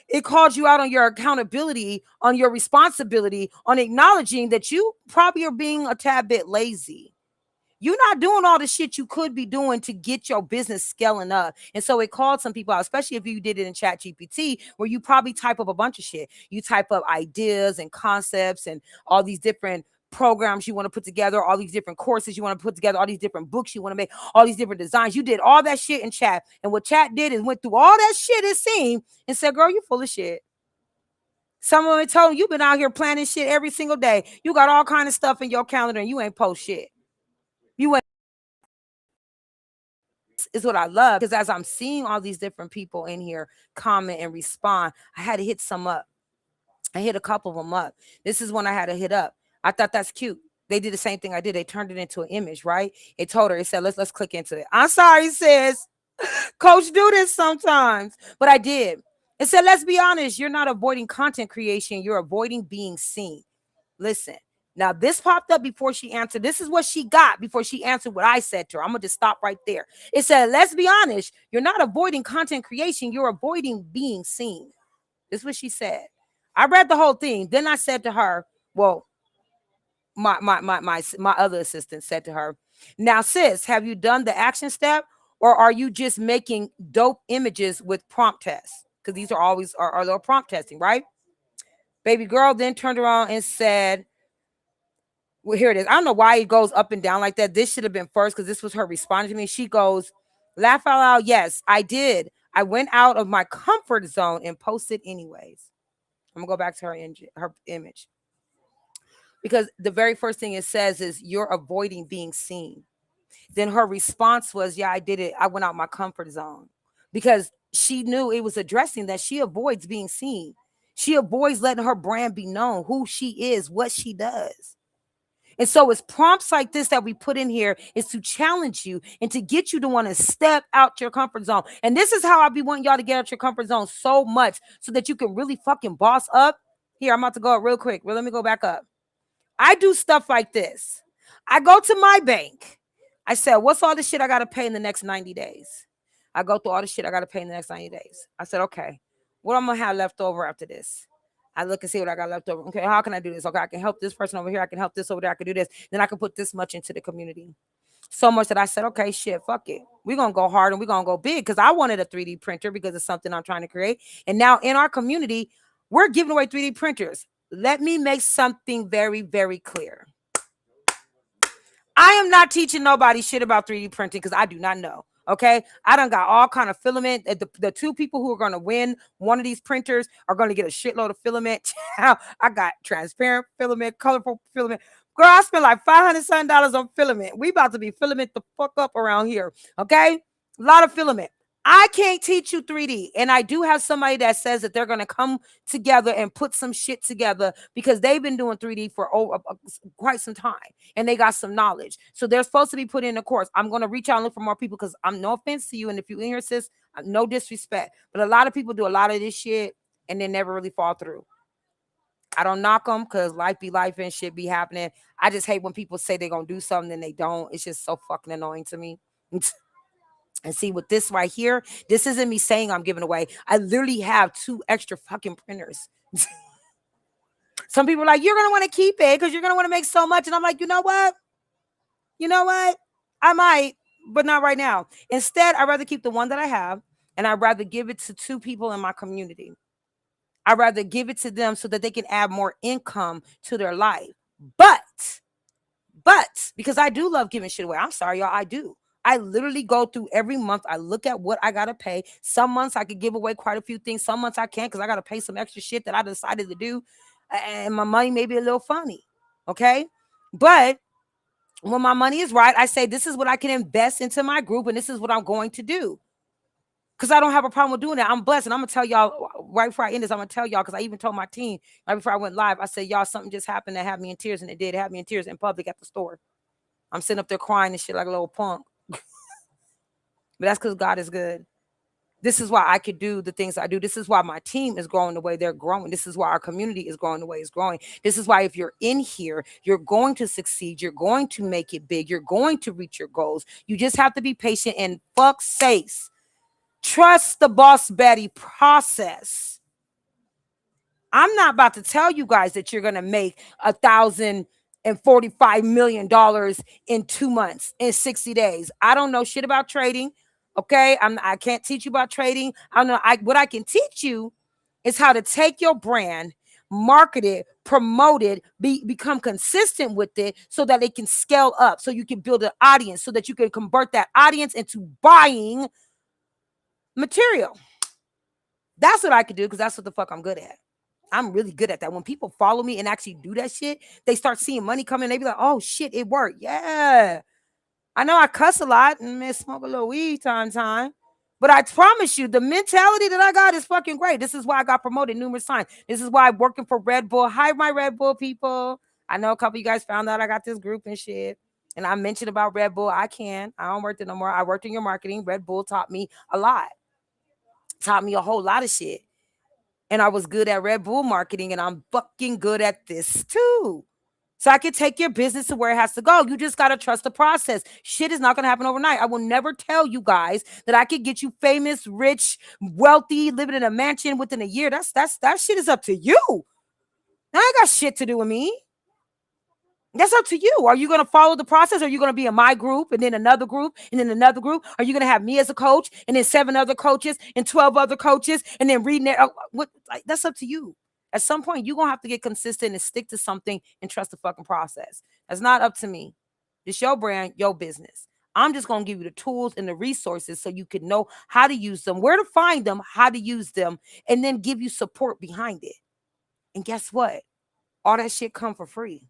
It called you out on your accountability, on your responsibility, on acknowledging that you probably are being a tad bit lazy. You're not doing all the shit you could be doing to get your business scaling up. And so it called some people out, especially if you did it in Chat GPT, where you probably type up a bunch of shit. You type up ideas and concepts and all these different programs you want to put together, all these different courses you want to put together, all these different books you want to make, all these different designs. You did all that shit in chat. And what chat did is went through all that shit it seemed and said, girl, you full of shit. Someone told you, you've been out here planning shit every single day. You got all kind of stuff in your calendar and you ain't post shit. You ain't is what I love because as I'm seeing all these different people in here comment and respond, I had to hit some up. I hit a couple of them up. This is one I had to hit up. I thought that's cute. They did the same thing I did. They turned it into an image, right? It told her, it said, let's click into it. I'm sorry, sis. Coach do this sometimes. But I did. It said, let's be honest, you're not avoiding content creation, you're avoiding being seen. Listen. Now, this popped up before she answered. This is what she got before she answered what I said to her. I'm going to just stop right there. It said, let's be honest, you're not avoiding content creation, you're avoiding being seen. This is what she said. I read the whole thing. Then I said to her, well, my other assistant said to her, now, sis, have you done the action step or are you just making dope images with prompt tests? Because these are always are little prompt testing, right? Baby girl then turned around and said, well, here it is. I don't know why it goes up and down like that. This should have been first because this was her responding to me. She goes, laugh out loud. Yes, I did. I went out of my comfort zone and posted anyways. I'm gonna go back to her image because the very first thing it says is you're avoiding being seen. Then her response was, yeah, I did it. I went out my comfort zone because she knew it was addressing that she avoids being seen. She avoids letting her brand be known, who she is, what she does. And so it's prompts like this that we put in here is to challenge you and to get you to want to step out your comfort zone. And this is how I be wanting y'all to get out your comfort zone so much so that you can really fucking boss up. Here, I'm about to go up real quick. Well, let me go back up. I do stuff like this. I go to my bank. I said, what's all the shit I got to pay in the next 90 days? I go through all the shit I got to pay in the next 90 days. I said, okay, what I'm going to have left over after this? I look and see what I got left over. Okay, how can I do this? Okay, I can help this person over here. I can help this over there. I can do this. Then I can put this much into the community. So much that I said, okay, shit, fuck it. We're going to go hard and we're going to go big because I wanted a 3D printer because it's something I'm trying to create. And now in our community, we're giving away 3D printers. Let me make something very, very clear. I am not teaching nobody shit about 3D printing because I do not know. Okay, I done got all kind of filament. The two people who are going to win one of these printers are going to get a shitload of filament. I got transparent filament, colorful filament. Girl, I spent like $500 on filament. We about to be filament the fuck up around here. Okay, a lot of filament. I can't teach you 3D. And I do have somebody that says that they're going to come together and put some shit together because they've been doing 3D for quite some time and they got some knowledge. So they're supposed to be put in a course. I'm going to reach out and look for more people because I'm no offense to you. And if you in here, sis, no disrespect. But a lot of people do a lot of this shit and they never really fall through. I don't knock them because life be life and shit be happening. I just hate when people say they're going to do something and they don't. It's just so fucking annoying to me. And see with this right here, this isn't me saying I'm giving away. I literally have 2 extra fucking printers. Some people are like, you're going to want to keep it because you're going to want to make so much. And I'm like, you know what? You know what? I might. but not right now. Instead, I'd rather keep the one that I have, and I'd rather give it to two people in my community. I'd rather give it to them so that they can add more income to their life. But because I do love giving shit away. I'm sorry, y'all. I do. I literally go through every month. I look at what I gotta pay. Some months I could give away quite a few things. Some months I can't because I gotta pay some extra shit that I decided to do, and my money may be a little funny. Okay, but when my money is right, I say this is what I can invest into my group, and this is what I'm going to do. Because I don't have a problem with doing that. I'm blessed. And I'm going to tell y'all right before I end this, I'm going to tell y'all, because I even told my team right before I went live, I said, y'all, something just happened that had me in tears. And it did have me in tears in public at the store. I'm sitting up there crying and shit like a little punk. But that's because God is good. This is why I could do the things I do. This is why my team is growing the way they're growing. This is why our community is growing the way it's growing. This is why if you're in here, you're going to succeed. You're going to make it big. You're going to reach your goals. You just have to be patient and fuck sakes. Trust the Boss Betty process. I'm not about to tell you guys that you're going to make $1,045 million in 2 months, in 60 days. I don't know shit about trading. Okay. I can't teach you about trading. I don't know. What I can teach you is how to take your brand, market it, promote it, become consistent with it so that it can scale up, so you can build an audience, so that you can convert that audience into buying material. That's what I could do because that's what the fuck I'm good at. I'm really good at that. When people follow me and actually do that shit, they start seeing money coming. They be like, oh shit, it worked. Yeah. I know I cuss a lot and smoke a little weed time. But I promise you, the mentality that I got is fucking great. This is why I got promoted numerous times. This is why I'm working for Red Bull. Hi, my Red Bull people. I know a couple of you guys found out I got this group and shit. And I mentioned about Red Bull. I don't work there no more. I worked in your marketing. Red Bull taught me a lot. Taught me a whole lot of shit. And I was good at Red Bull marketing, and I'm fucking good at this too. So I can take your business to where it has to go. You just got to trust the process. Shit is not going to happen overnight. I will never tell you guys that I could get you famous, rich, wealthy, living in a mansion within a year. That shit is up to you. I ain't got shit to do with me. That's up to you. Are you going to follow the process? Or are you going to be in my group and then another group and then another group? Are you going to have me as a coach and then 7 other coaches and 12 other coaches and then reading it? That's up to you. At some point, you're going to have to get consistent and stick to something and trust the fucking process. That's not up to me. It's your brand, your business. I'm just going to give you the tools and the resources so you can know how to use them, where to find them, how to use them, and then give you support behind it. And guess what? All that shit come for free.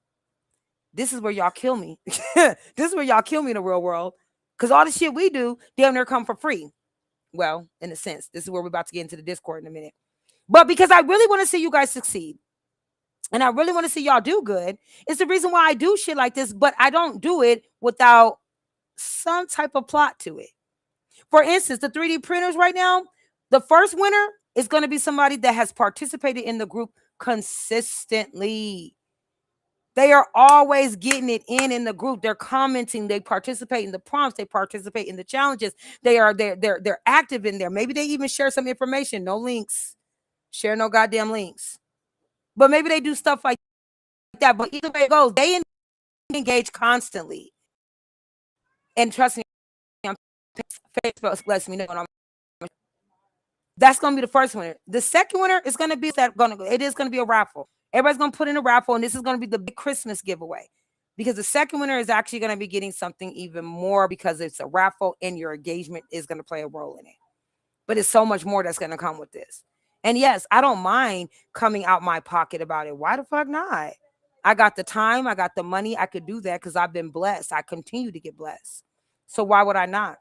This is where y'all kill me. This is where y'all kill me in the real world. Because all the shit we do, damn near come for free. Well, in a sense, this is where we're about to get into the Discord in a minute. But because I really want to see you guys succeed, and I really want to see y'all do good, it's the reason why I do shit like this, but I don't do it without some type of plot to it. For instance, the 3D printers right now, the first winner is going to be somebody that has participated in the group consistently. They are always getting it in the group. They're commenting. They participate in the prompts. They participate in the challenges. They're active in there. Maybe they even share some information. No links. Share no goddamn links. But maybe they do stuff like that. But either way it goes, they engage constantly. And trust me, Facebook lets me know. That's going to be the first winner. The second winner is going to be it is going to be a raffle. Everybody's going to put in a raffle, and this is going to be the big Christmas giveaway, because the second winner is actually going to be getting something even more because it's a raffle and your engagement is going to play a role in it. But it's so much more that's going to come with this. And yes, I don't mind coming out my pocket about it. Why the fuck not? I got the time. I got the money. I could do that because I've been blessed. I continue to get blessed. So why would I not?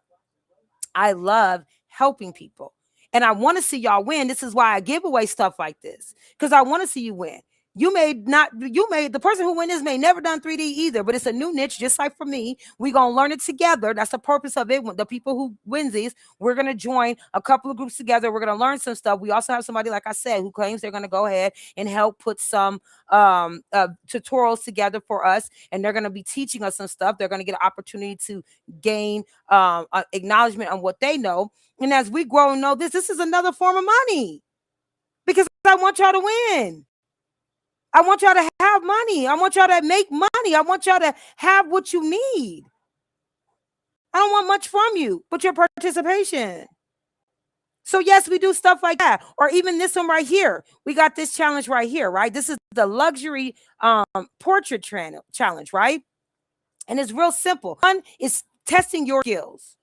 I love helping people. And I want to see y'all win. This is why I give away stuff like this, because I want to see you win. The person who win this may never done 3D either, but it's a new niche, just like for me. We're going to learn it together. That's the purpose of it. The people who win these, we're going to join a couple of groups together. We're going to learn some stuff. We also have somebody, like I said, who claims they're going to go ahead and help put some tutorials together for us. And they're going to be teaching us some stuff. They're going to get an opportunity to gain acknowledgement on what they know. And as we grow and know this is another form of money, because I want y'all to win. I want y'all to have money. I want y'all to make money. I want y'all to have what you need. I don't want much from you, but your participation. So yes, we do stuff like that. Or even this one right here. We got this challenge right here, right? This is the luxury portrait challenge, right? And it's real simple. One is testing your skills.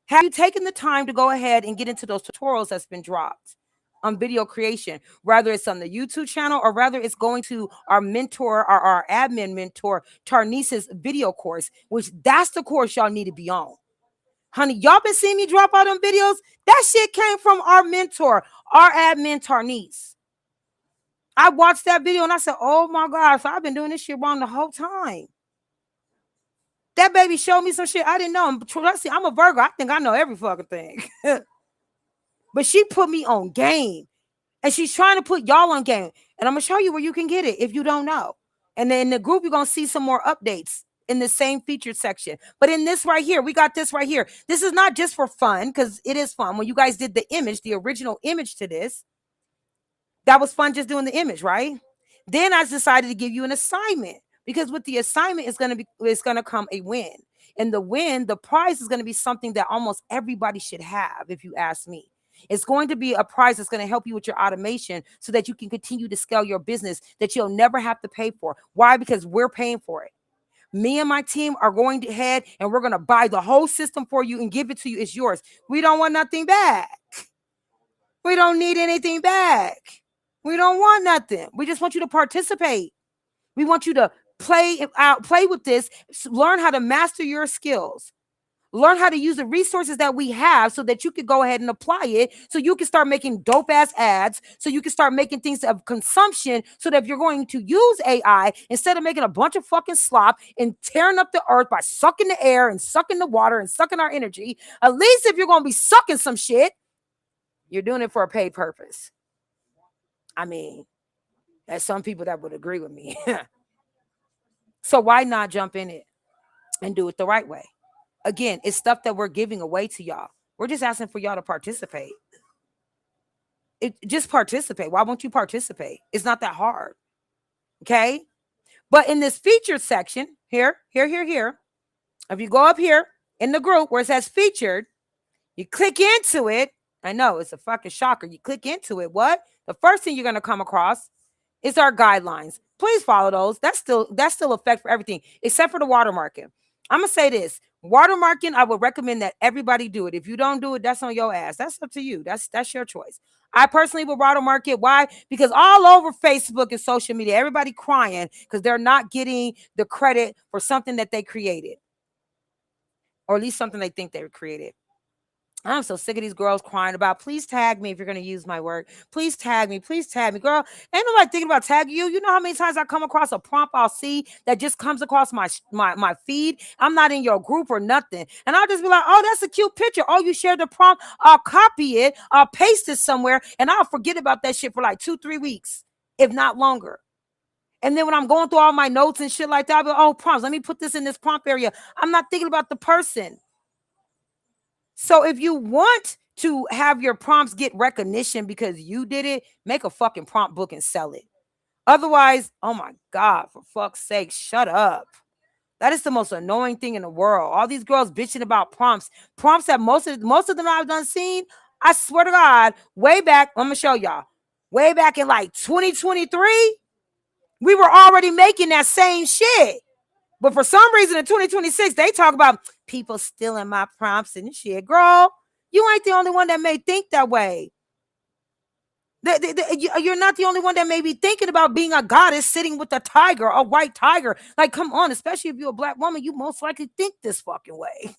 Have you taken the time to go ahead and get into those tutorials that's been dropped on video creation, whether it's on the YouTube channel or rather it's going to our mentor or our admin mentor, Tarnice's video course, which that's the course y'all need to be on. Honey, y'all been seeing me drop out on videos? That shit came from our mentor, our admin Tarnice. I watched that video and I said, oh my God, so I've been doing this shit wrong the whole time. That baby showed me some shit I didn't know. I'm a Virgo. I think I know every fucking thing. But she put me on game. And she's trying to put y'all on game. And I'm going to show you where you can get it if you don't know. And then in the group, you're going to see some more updates in the same featured section. But in this right here, we got this right here. This is not just for fun, because it is fun. When you guys did the image, the original image to this, that was fun just doing the image, right? Then I decided to give you an assignment, because with the assignment, it's going to come a win. And the win, the prize is going to be something that almost everybody should have, if you ask me. It's going to be a prize that's going to help you with your automation so that you can continue to scale your business that you'll never have to pay for. Why? Because we're paying for it. Me and my team are going ahead and we're going to buy the whole system for you and give it to you. It's yours. We don't want nothing back. We don't need anything back. We don't want nothing. We just want you to participate. We want you to play with this, learn how to master your skills. Learn how to use the resources that we have so that you could go ahead and apply it, so you can start making dope ass ads, so you can start making things of consumption, so that if you're going to use AI, instead of making a bunch of fucking slop and tearing up the earth by sucking the air and sucking the water and sucking our energy, at least if you're going to be sucking some shit, you're doing it for a paid purpose. I mean, there's some people that would agree with me. So why not jump in it and do it the right way? Again, it's stuff that we're giving away to y'all. We're just asking for y'all to participate. Just participate. Why won't you participate? It's not that hard. Okay? But in this featured section, here, if you go up here in the group where it says featured, you click into it. I know, it's a fucking shocker. You click into it. What? The first thing you're going to come across is our guidelines. Please follow those. That's still effect for everything except for the watermarking. I'm going to say this. Watermarking, I would recommend that everybody do it. If you don't do it, that's on your ass. That's up to you. That's your choice. I personally would watermark it. Why? Because all over Facebook and social media, everybody crying because they're not getting the credit for something that they created, or at least something they think they created. I'm so sick of these girls crying about, please tag me if you're going to use my work. Please tag me. Please tag me. Girl, ain't nobody thinking about tagging you. You know how many times I come across a prompt I'll see that just comes across my feed? I'm not in your group or nothing. And I'll just be like, oh, that's a cute picture. Oh, you shared the prompt. I'll copy it. I'll paste it somewhere. And I'll forget about that shit for like 2-3 weeks, if not longer. And then when I'm going through all my notes and shit like that, I'll be like, oh, prompts. Let me put this in this prompt area. I'm not thinking about the person. So if you want to have your prompts get recognition because you did it, make a fucking prompt book and sell it. Otherwise, oh my God, for fuck's sake, shut up. That is the most annoying thing in the world. All these girls bitching about prompts that most of them I've done seen. I swear to God, way back, I'm gonna show y'all. Way back in like 2023, we were already making that same shit. But for some reason in 2026, they talk about people stealing my prompts and shit. Girl, you ain't the only one that may think that way. You're not the only one that may be thinking about being a goddess sitting with a tiger, a white tiger. Like, come on, especially if you're a black woman, you most likely think this fucking way.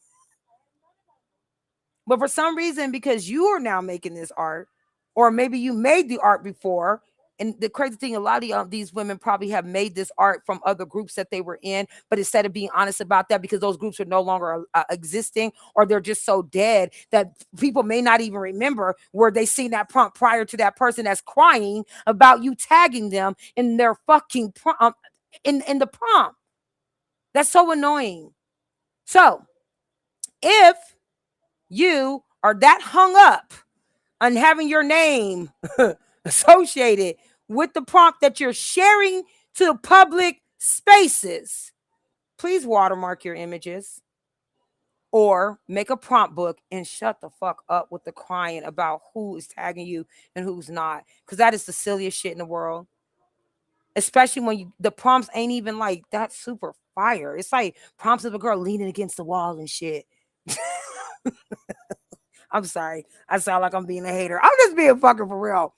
But for some reason, because you are now making this art, or maybe you made the art before, and the crazy thing, a lot of these women probably have made this art from other groups that they were in, but instead of being honest about that, because those groups are no longer existing, or they're just so dead that people may not even remember where they seen that prompt prior to that person that's crying about you tagging them in their fucking prompt, in the prompt. That's so annoying. So if you are that hung up on having your name associated with the prompt that you're sharing to public spaces, please watermark your images. or make a prompt book and shut the fuck up with the crying about who is tagging you and who's not, because that is the silliest shit in the world. Especially when the prompts ain't even like that super fire. It's like prompts of a girl leaning against the wall and shit. I'm sorry. I sound like I'm being a hater. I'm just being fucking for real.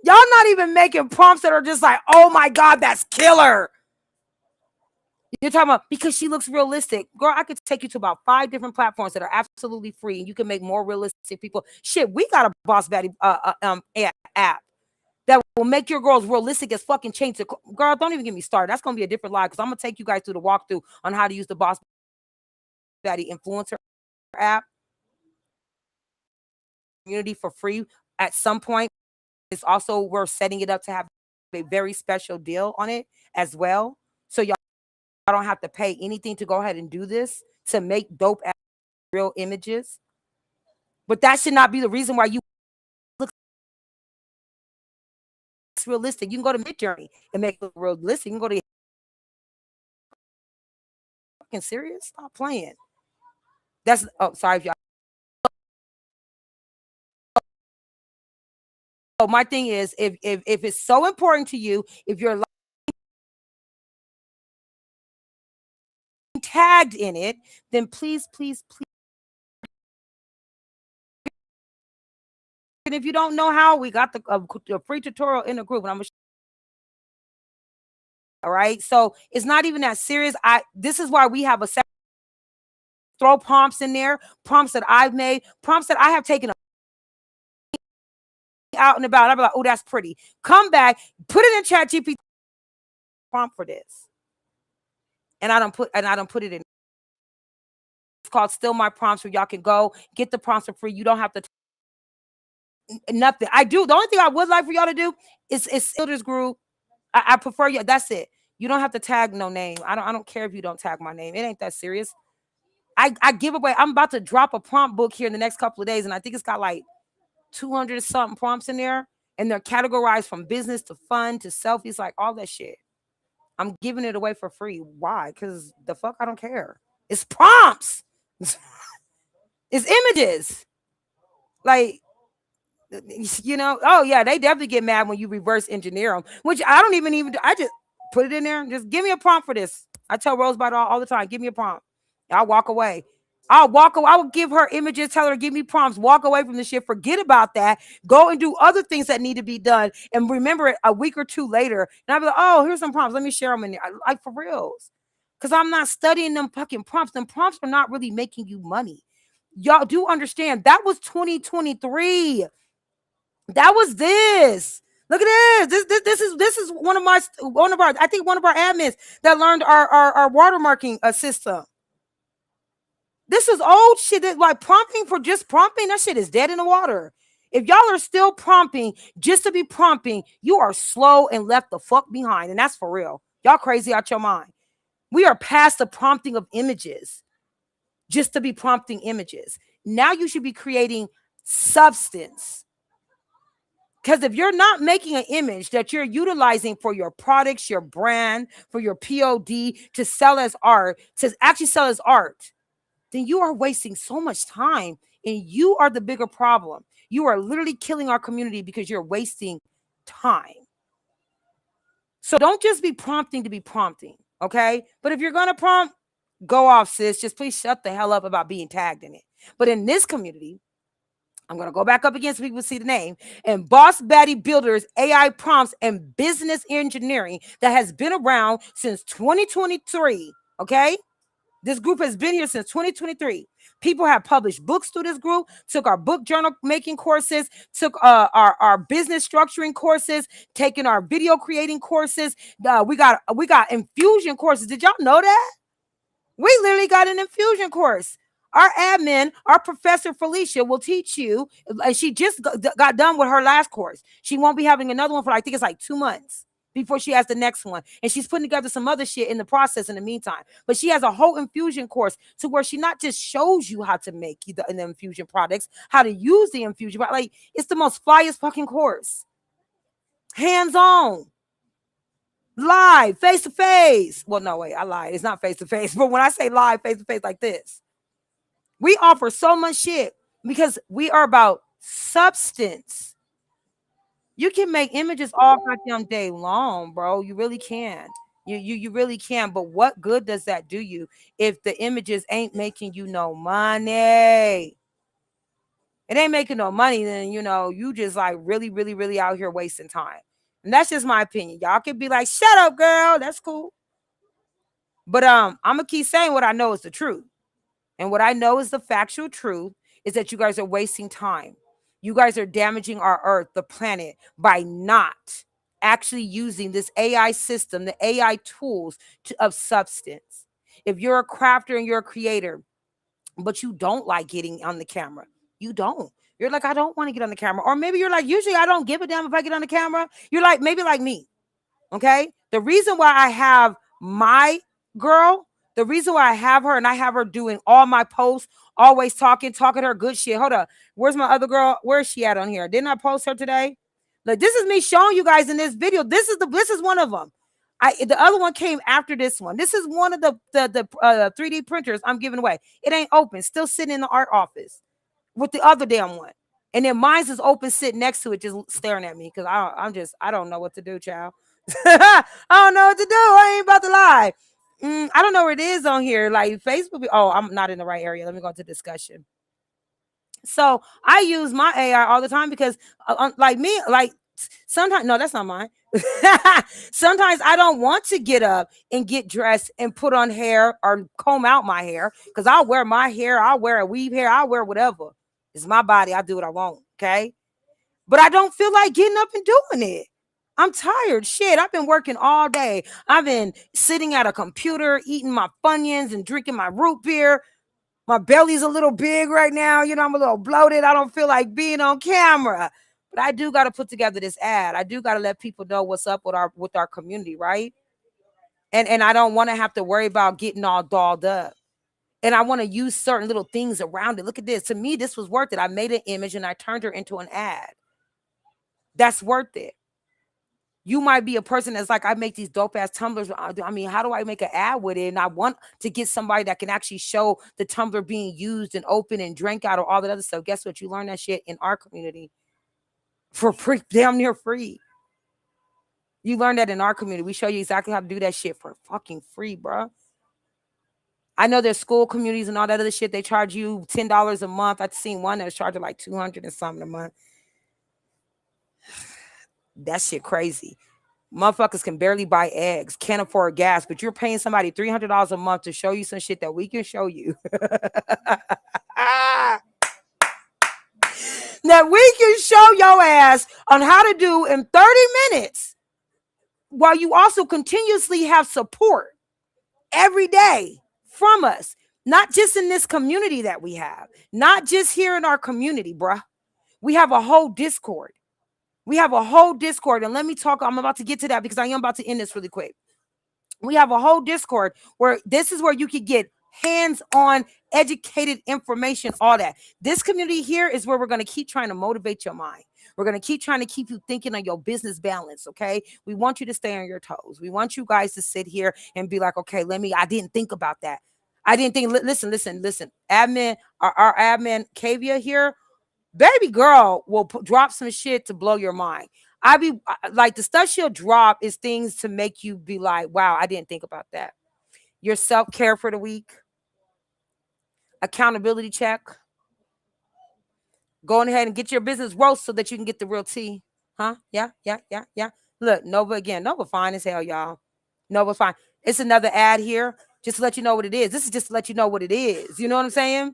Y'all not even making prompts that are just like, oh my God, that's killer. You're talking about because she looks realistic. Girl, I could take you to about 5 different platforms that are absolutely free and you can make more realistic people. Shit, we got a Boss Baddie app that will make your girls realistic as fucking change. Girl, don't even get me started. That's going to be a different live because I'm going to take you guys through the walkthrough on how to use the Boss Baddie influencer app community for free at some point. It's also, we're setting it up to have a very special deal on it as well. So y'all don't have to pay anything to go ahead and do this to make dope real images. But that should not be the reason why you look realistic. You can go to Midjourney and make it look realistic. You can go to fucking serious. Stop playing. That's sorry if y'all. So my thing is, if it's so important to you, if you're tagged in it, then please. And if you don't know how, we got the free tutorial in the group, and I'm gonna. All right, so it's not even that serious. This is why we have a throw prompts in there, prompts that I've made, prompts that I have taken out and about. I'll be like, oh, that's pretty. Come back, put it in Chat GPT prompt for this. And I don't put it in. It's called Still My Prompts, where y'all can go get the prompts for free. You don't have to nothing. I do. The only thing I would like for y'all to do is Silder's group. I prefer you. That's it. You don't have to tag no name. I don't care if you don't tag my name. It ain't that serious. I give away. I'm about to drop a prompt book here in the next couple of days, and I think it's got like 200 something prompts in there, and they're categorized from business to fun to selfies, like all that shit. I'm giving it away for free. Why? Because the fuck, I don't care. It's prompts. It's images. Like, you know, oh yeah, they definitely get mad when you reverse engineer them, which I don't even I just put it in there. Just give me a prompt for this. I tell Rosebud all the time, give me a prompt. I'll walk away. I'll walk away. I will give her images, tell her to give me prompts, walk away from the shit, forget about that, go and do other things that need to be done, and remember it a week or two later. And I'll be like, oh, here's some prompts. Let me share them in there. Like for reals. Because I'm not studying them fucking prompts. Them prompts are not really making you money. Y'all do understand that was 2023. That was this. Look at this. This is one of our I think one of our admins that learned our watermarking system. This is old shit. That like prompting for just prompting, that shit is dead in the water. If y'all are still prompting just to be prompting, you are slow and left the fuck behind. And that's for real. Y'all crazy out your mind. We are past the prompting of images just to be prompting images. Now you should be creating substance. Because if you're not making an image that you're utilizing for your products, your brand, for your POD to sell as art, to actually sell as art, then you are wasting so much time and you are the bigger problem. You are literally killing our community because you're wasting time. So don't just be prompting to be prompting, okay? But if you're going to prompt, go off, sis. Just please shut the hell up about being tagged in it. But in this community, I'm going to go back up again so people see the name. And Boss Baddie Builders, AI Prompts, and Business Engineering that has been around since 2023, okay? This group has been here since 2023. People have published books through this group, took our book journal making courses, took our business structuring courses, taken our video creating courses. We got infusion courses. Did y'all know that? We literally got an infusion course. Our admin, our professor Felicia, will teach you. She just got done with her last course. She won't be having another one for, I think it's like 2 months before she has the next one. And she's putting together some other shit in the process in the meantime. But she has a whole infusion course to where she not just shows you how to make the infusion products, how to use the infusion, but like it's the most flyest fucking course. Hands on. Live, face to face. Well, no, wait, I lied. It's not face to face. But when I say live, face to face like this, We offer so much shit because we are about substance. You can make images all goddamn day long, bro. You really can. You really can. But what good does that do you if the images ain't making you no money? It ain't making no money, then you just like really, really, really out here wasting time. And that's just my opinion. Y'all could be like, shut up, girl. That's cool. But I'm gonna keep saying what I know is the truth. And what I know is the factual truth is that you guys are wasting time. You guys are damaging our earth, the planet, by not actually using this AI system, the AI tools of substance. If you're a crafter and you're a creator, but you don't like getting on the camera, you don't. You're like, I don't want to get on the camera. Or maybe you're like, usually I don't give a damn if I get on the camera. You're like, maybe like me. Okay. The reason why I have my girl, the reason why I have her and I have her doing all my posts, always talking her good shit. Hold up. Where's my other girl? Where is she at on here? Didn't I post her today? Like, this is me showing you guys in this video. This is one of them. The other one came after this one. This is one of the 3D printers I'm giving away. It ain't open. Still sitting in the art office with the other damn one. And then mine's is open, sitting next to it, just staring at me because I don't know what to do, child. I don't know what to do. I ain't about to lie. I don't know where it is on here. Like Facebook. Oh, I'm not in the right area. Let me go to discussion. So I use my AI all the time because, like me, like sometimes, no, that's not mine. Sometimes I don't want to get up and get dressed and put on hair or comb out my hair because I'll wear my hair. I'll wear a weave hair. I'll wear whatever. It's my body. I do what I want. Okay. But I don't feel like getting up and doing it. I'm tired. Shit, I've been working all day. I've been sitting at a computer, eating my Funyuns and drinking my root beer. My belly's a little big right now. I'm a little bloated. I don't feel like being on camera. But I do got to put together this ad. I do got to let people know what's up with our community, right? And I don't want to have to worry about getting all dolled up. And I want to use certain little things around it. Look at this. To me, this was worth it. I made an image and I turned her into an ad. That's worth it. You might be a person that's like, I make these dope ass tumblers. I mean, how do I make an ad with it? And I want to get somebody that can actually show the tumbler being used and open and drank out or all that other stuff. Guess what? You learn that shit in our community for free, damn near free. You learn that in our community. We show you exactly how to do that shit for fucking free, bro. I know there's school communities and all that other shit. They charge you $10 a month. I've seen one that was charging like 200 and something a month. That shit crazy. Motherfuckers can barely buy eggs, can't afford gas, but you're paying somebody $300 a month to show you some shit that we can show you. That we can show your ass on how to do in 30 minutes while you also continuously have support every day from us. Not just in this community that we have, not just here in our community, bruh. We have a whole Discord. We have a whole Discord. And let me talk. I'm about to get to that because I am about to end this really quick. We have a whole Discord where this is where you can get hands-on educated information, all that. This community here is where we're going to keep trying to motivate your mind. We're going to keep trying to keep you thinking on your business balance. Okay. We want you to stay on your toes. We want you guys to sit here and be like, okay, I didn't think about that. I didn't think, listen. Admin, our admin Kavia here, baby girl will drop some shit to blow your mind. I be like, the stuff she'll drop is things to make you be like, wow, I didn't think about that. Your self-care for the week, accountability check, going ahead and get your business roast so that you can get the real tea. Huh? Yeah. Look, Nova again. Nova fine as hell, y'all. Nova fine. It's another ad here just to let you know what it is. This is just to let you know what it is. You know what I'm saying?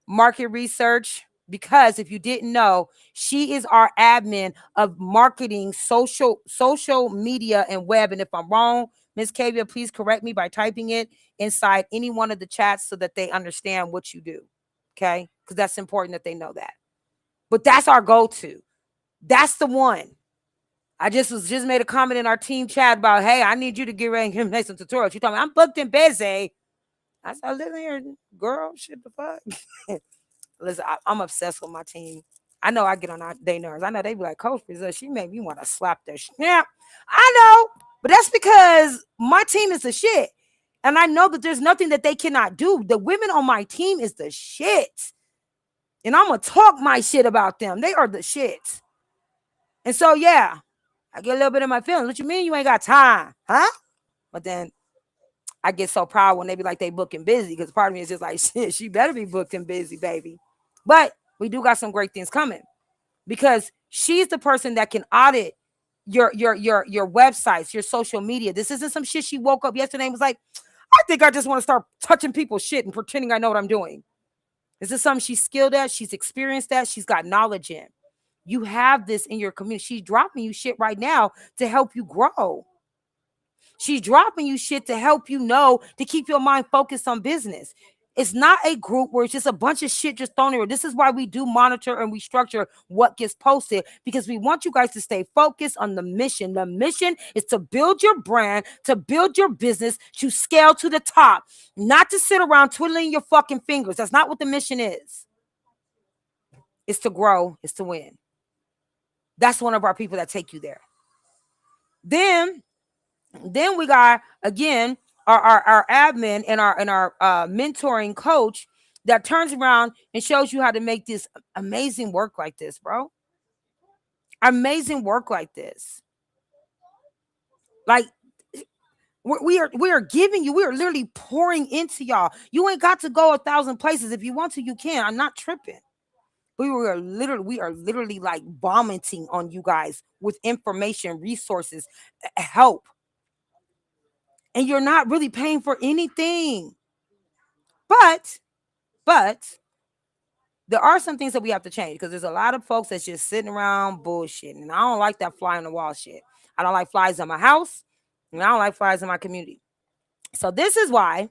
Market research. Because if you didn't know, she is our admin of marketing, social media, and web. And if I'm wrong, Miss Kavia, please correct me by typing it inside any one of the chats so that they understand what you do. Okay? Because that's important that they know that. But that's our go-to. That's the one. I just made a comment in our team chat about, hey, I need you to get ready and make some tutorials. You told me I'm booked and busy. I said, listen here, girl, shit the fuck. Listen, I'm obsessed with my team. I know I get on their nerves. I know they be like, Coach Brazyl, she made me want to slap their shit. Yeah, I know, but that's because my team is the shit. And I know that there's nothing that they cannot do. The women on my team is the shit. And I'm going to talk my shit about them. They are the shit. And so, yeah, I get a little bit of my feelings. What you mean you ain't got time? Huh? But then I get so proud when they be like they booked and busy, because part of me is just like, shit, she better be booked and busy, baby. But we do got some great things coming, because she's the person that can audit your websites, your social media. This isn't some shit she woke up yesterday and was like, I think I just want to start touching people's shit and pretending I know what I'm doing. This is something she's skilled at, she's experienced at, she's got knowledge in. You have this in your community. She's dropping you shit right now to help you grow. She's dropping you shit to help you know to keep your mind focused on business. It's not a group where it's just a bunch of shit just thrown in. This is why we do monitor and we structure what gets posted, because we want you guys to stay focused on the mission. The mission is to build your brand, to build your business, to scale to the top, not to sit around twiddling your fucking fingers. That's not what the mission is. It's to grow, it's to win. That's one of our people that take you there. Then we got, again, our admin and our mentoring coach that turns around and shows you how to make this amazing work like this, bro. Amazing work like this. Like, we are giving you, we are literally pouring into y'all. You ain't got to go 1,000 places. If you want to, you can. I'm not tripping. We are literally like vomiting on you guys with information, resources, help. And you're not really paying for anything. But there are some things that we have to change, because there's a lot of folks that's just sitting around bullshitting. And I don't like that fly on the wall shit. I don't like flies in my house, and I don't like flies in my community. So this is why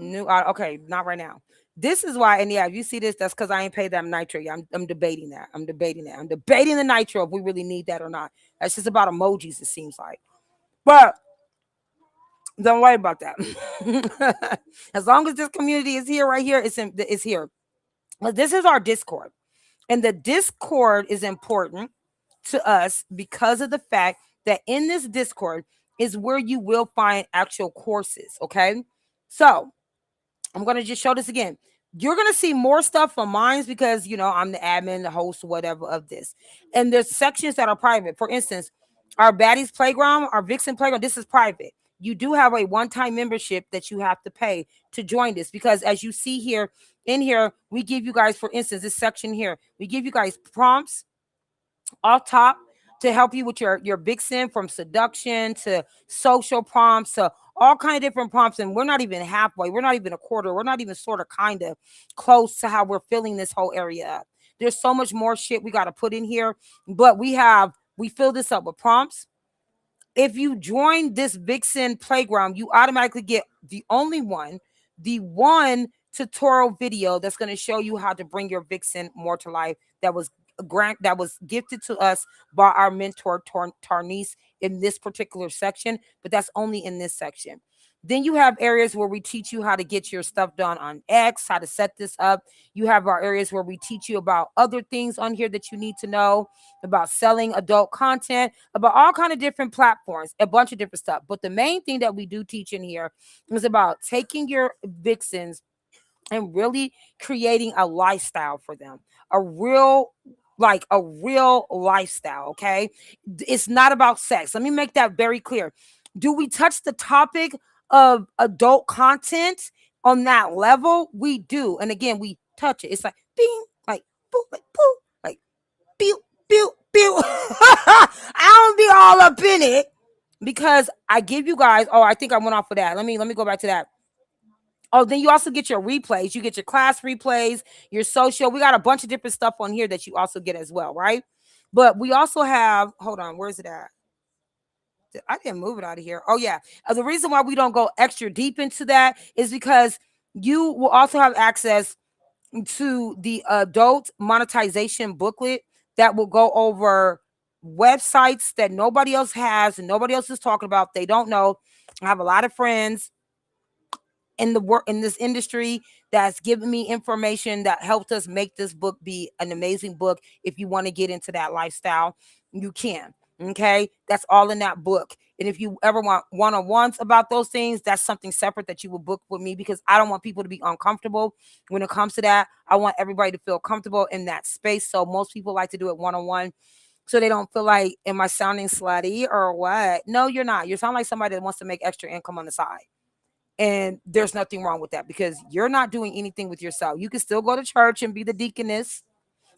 okay, not right now. This is why, and yeah, if you see this, that's because I ain't paid that nitro. Yeah, I'm debating that. I'm debating the nitro, if we really need that or not. That's just about emojis, it seems like. But don't worry about that. As long as this community is here, right here, it's here. But this is our Discord. And the Discord is important to us because of the fact that in this Discord is where you will find actual courses. Okay. So I'm going to just show this again. You're going to see more stuff from mine because, I'm the admin, the host, whatever of this. And there's sections that are private. For instance, our Baddies Playground, our Vixen Playground, this is private. You do have a one-time membership that you have to pay to join this, because as you see here, in here, we give you guys, for instance, this section here, we give you guys prompts off top to help you with your Vixen, from seduction to social prompts to all kind of different prompts. And we're not even halfway. We're not even a quarter. We're not even sort of kind of close to how we're filling this whole area up. There's so much more shit we got to put in here, but we fill this up with prompts. If you join this Vixen Playground, you automatically get the one tutorial video that's going to show you how to bring your Vixen more to life. That was gifted to us by our mentor Tarnice in this particular section, but that's only in this section. Then you have areas where we teach you how to get your stuff done on X, how to set this up. You have our areas where we teach you about other things on here that you need to know about selling adult content, about all kind of different platforms, a bunch of different stuff. But the main thing that we do teach in here is about taking your Vixens and really creating a lifestyle for them, a real lifestyle. Okay. It's not about sex. Let me make that very clear. Do we touch the topic of adult content on that level? We do. And again, we touch it. It's like bing, like boop, like poo, like pew, pew, pew. I don't be all up in it, because I give you guys, I think I went off of that. Let me go back to that. Oh, then you also get your replays. You get your class replays, your social. We got a bunch of different stuff on here that you also get as well, right? But we also have, hold on, where's it at? I didn't move it out of here. Oh, yeah. The reason why we don't go extra deep into that is because you will also have access to the adult monetization booklet that will go over websites that nobody else has and nobody else is talking about. They don't know. I have a lot of friends in the work in this industry that's given me information that helped us make this book be an amazing book. If you want to get into that lifestyle, you can. Okay, that's all in that book. And if you ever want one-on-ones about those things, that's something separate that you will book with me, because I don't want people to be uncomfortable when it comes to that. I want everybody to feel comfortable in that space. So most people like to do it one-on-one, so they don't feel like, am I sounding slutty or what? No, you're not. You sound like somebody that wants to make extra income on the side. And there's nothing wrong with that, because you're not doing anything with yourself. You can still go to church and be the deaconess.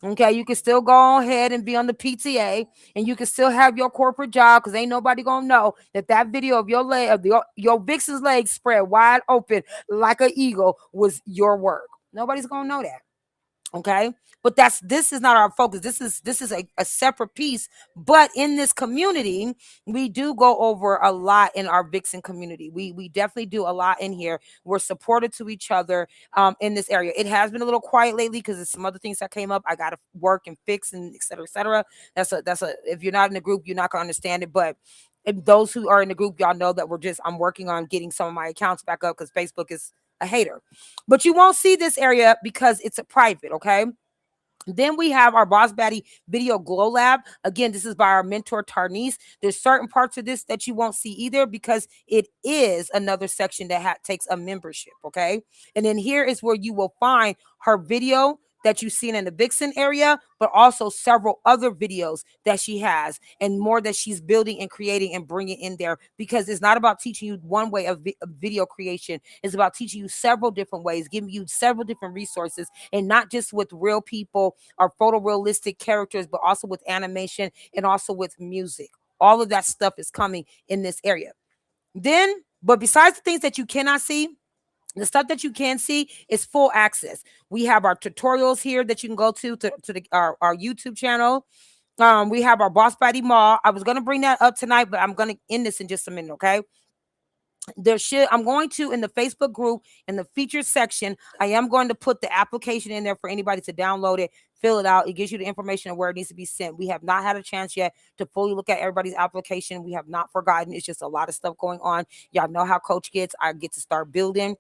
Okay, you can still go ahead and be on the PTA, and you can still have your corporate job, because ain't nobody gonna know that that video of your leg, of your vixen's legs spread wide open like an eagle was your work. Nobody's gonna know that. Okay, but this is not our focus. This is a separate piece. But in this community, we do go over a lot in our vixen community. We definitely do a lot in here. We're supportive to each other in this area. It has been a little quiet lately because there's some other things that came up. I gotta work and fix and et cetera, et cetera. That's a if you're not in the group, you're not gonna understand it. But if those who are in the group, y'all know that I'm working on getting some of my accounts back up, because Facebook is a hater. But you won't see this area because it's a private, okay? Then we have our Boss Baddie Video Glow Lab. Again, this is by our mentor Tarnice. There's certain parts of this that you won't see either, because it is another section that takes a membership, okay? And then here is where you will find her video that you've seen in the Vixen area, but also several other videos that she has and more that she's building and creating and bringing in there, because it's not about teaching you one way of video creation. It's about teaching you several different ways, giving you several different resources, and not just with real people or photorealistic characters, but also with animation and also with music. All of that stuff is coming in this area. But besides the things that you cannot see, the stuff that you can see is full access. We have our tutorials here that you can go our YouTube channel. We have our Boss Body Mall. I was going to bring that up tonight, but I'm going to end this in just a minute, okay? I'm going to, in the Facebook group, in the featured section, I am going to put the application in there for anybody to download it, fill it out. It gives you the information of where it needs to be sent. We have not had a chance yet to fully look at everybody's application. We have not forgotten. It's just a lot of stuff going on. Y'all know how coach gets. I get to start building,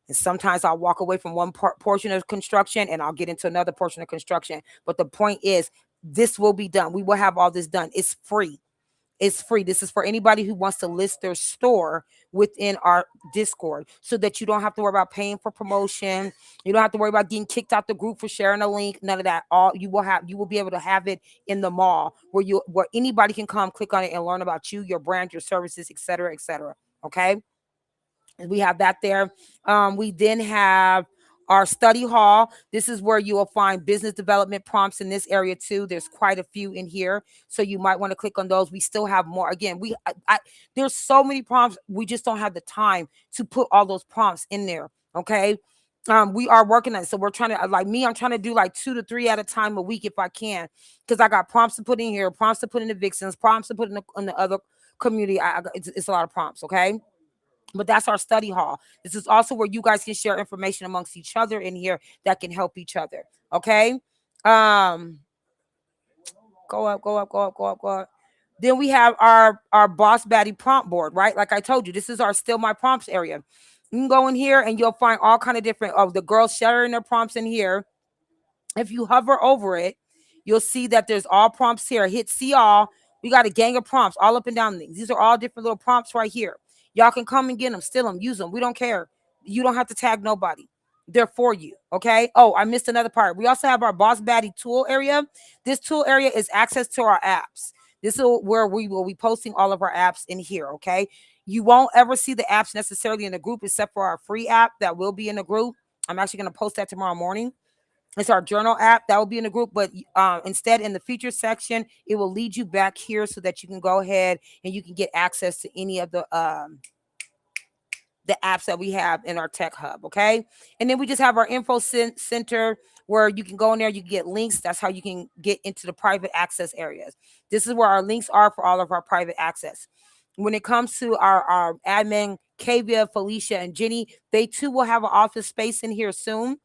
and sometimes I'll walk away from one portion of construction and I'll get into another portion of construction. But the point is, this will be done. We will have all this done. It's free. It's free. This is for anybody who wants to list their store within our Discord, so that you don't have to worry about paying for promotion. You don't have to worry about getting kicked out the group for sharing a link. None of that. All you will be able to have it in the mall, where anybody can come, click on it, and learn about you, your brand, your services, et cetera, et cetera. Okay. And we have that there. We then have our study hall. This is where you will find business development prompts in this area too. There's quite a few in here, so you might want to click on those. We still have more. Again, there's so many prompts. We just don't have the time to put all those prompts in there. Okay. We are working on it. So we're trying to, like me, I'm trying to do like 2 to 3 at a time a week if I can, because I got prompts to put in here, prompts to put in the Vixens, prompts to put in the other community. It's a lot of prompts. Okay. But that's our study hall. This is also where you guys can share information amongst each other in here that can help each other. Okay. Um, go up, go up, go up, go up, go up. Then we have our Boss Baddie prompt board, right? Like I told you, this is our still my prompts area. You can go in here and you'll find all kind of different of the girls sharing their prompts in here. If you hover over it, you'll see that there's all prompts here. Hit see all. We got a gang of prompts all up and down these. These are all different little prompts right here. Y'all can come and get them, steal them, use them. We don't care. You don't have to tag nobody. They're for you. Okay. Oh, I missed another part. We also have our Boss Baddie tool area. This tool area is access to our apps. This is where we will be posting all of our apps in here. Okay. You won't ever see the apps necessarily in the group except for our free app that will be in the group. I'm actually going to post that tomorrow morning. It's our journal app that will be in the group, but instead in the feature section, it will lead you back here so that you can go ahead and you can get access to any of the apps that we have in our tech hub. Okay. And then we just have our info center where you can go in there, you can get links. That's how you can get into the private access areas. This is where our links are for all of our private access. When it comes to our admin, Kavia, Felicia, and Jenny, they too will have an office space in here soon.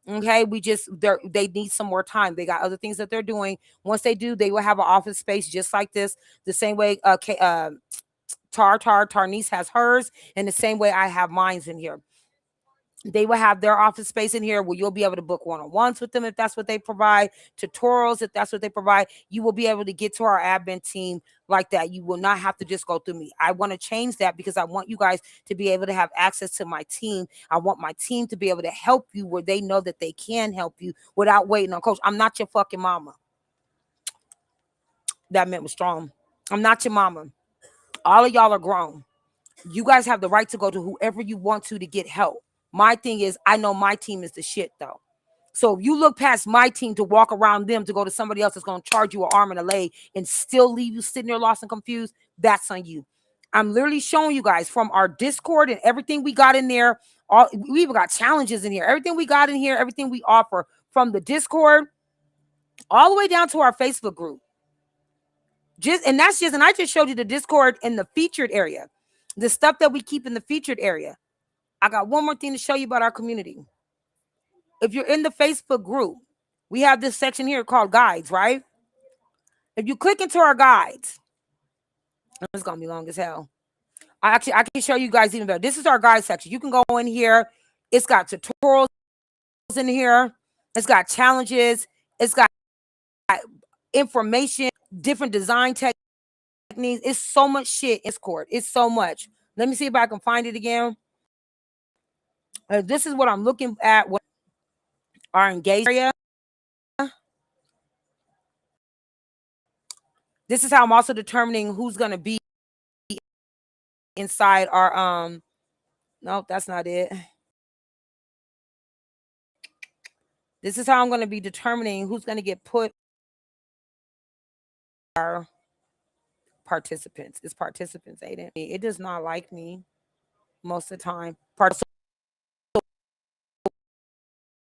Okay, they need some more time. They got other things that they're doing. Once they do, they will have an office space just like this, the same way Tarnice has hers, and the same way I have mine's in here. They will have their office space in here where you'll be able to book one-on-ones with them if that's what they provide, tutorials if that's what they provide. You will be able to get to our admin team like that. You will not have to just go through me. I want to change that because I want you guys to be able to have access to my team. I want my team to be able to help you where they know that they can help you without waiting on coach. I'm not your fucking mama. That meant was strong. I'm not your mama. All of y'all are grown. You guys have the right to go to whoever you want to get help. My thing is, I know my team is the shit though. So if you look past my team to walk around them to go to somebody else that's going to charge you an arm and a leg and still leave you sitting there lost and confused, that's on you. I'm literally showing you guys from our Discord and everything we got in there. We even got challenges in here. Everything we got in here, everything we offer from the Discord all the way down to our Facebook group. And I just showed you the Discord in the featured area. The stuff that we keep in the featured area. I got one more thing to show you about our community. If you're in the Facebook group, we have this section here called guides, right? If you click into our guides, it's going to be long as hell. I can show you guys even better. This is our guide section. You can go in here. It's got tutorials in here. It's got challenges. It's got information, different design techniques. It's so much shit in Discord. It's so much. Let me see if I can find it again. This is what I'm looking at. What our engagement area. This is how I'm also determining who's going to be inside our no, that's not it. This is how I'm going to be determining who's going to get put our participants. It's participants, ain't it? It does not like me most of the time.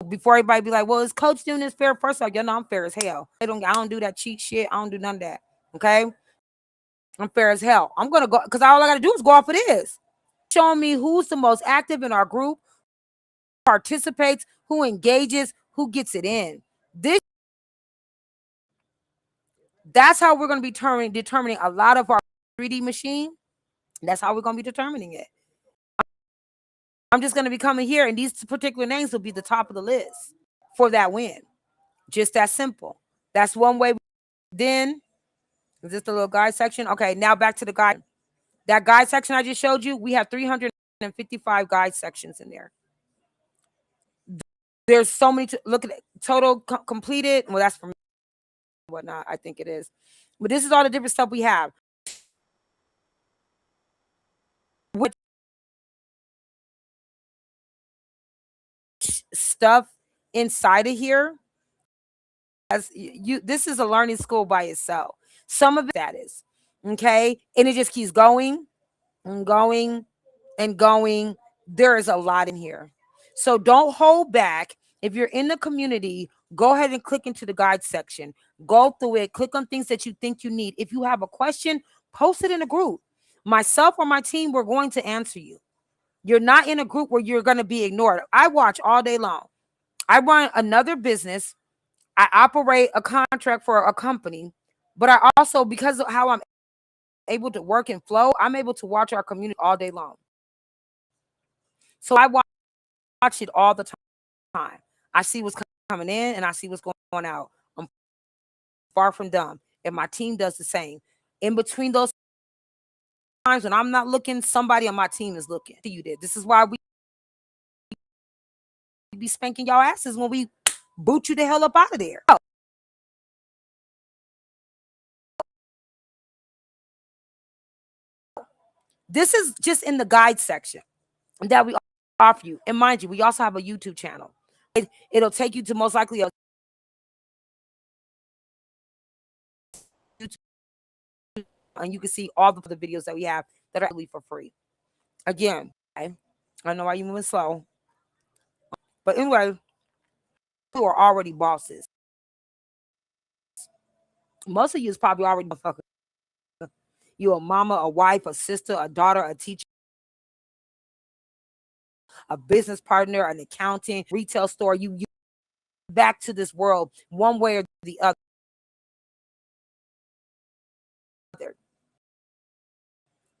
Before everybody be like, well, is coach doing this fair? First of all, you know I'm fair as hell. I don't do that cheat shit. I don't do none of that. Okay? I'm fair as hell. I'm gonna go because all I gotta do is go off of this. Showing me who's the most active in our group, participates, who engages, who gets it in. That's how we're gonna be determining a lot of our 3D machine. That's how we're gonna be determining it. I'm just gonna be coming here, and these particular names will be the top of the list for that win. Just that simple. That's one way. Then is this the little guide section? Okay, now back to the guide. That guide section I just showed you, we have 355 guide sections in there. There's so many. Look at it. Total completed. Well, that's for me. Whatnot. I think it is. But this is all the different stuff we have. What stuff inside of here? As you, this is a learning school by itself. Some of that is okay, and it just keeps going and going and going. There is a lot in here, so don't hold back. If you're in the community, go ahead and click into the guide section. Go through it. Click on things that you think you need. If you have a question, post it in a group. Myself or my team, we're going to answer you. You're not in a group where you're going to be ignored. I watch all day long. I run another business. I operate a contract for a company, but I also, because of how I'm able to work and flow, I'm able to watch our community all day long. So I watch it all the time. I see what's coming in and I see what's going out. I'm far from dumb. And my team does the same. In between those times when I'm not looking, somebody on my team is looking. You did. This is why we be spanking y'all asses when we boot you the hell up out of there. This is just in the guide section that we offer you. And mind you, we also have a YouTube channel. It'll take you to most likely a YouTube, and you can see all the videos that we have that are for free. Again, I know why you're moving slow. But anyway, you are already bosses. Most of you is probably already you're a mama, a wife, a sister, a daughter, a teacher, a business partner, an accountant, retail store. You back to this world one way or the other.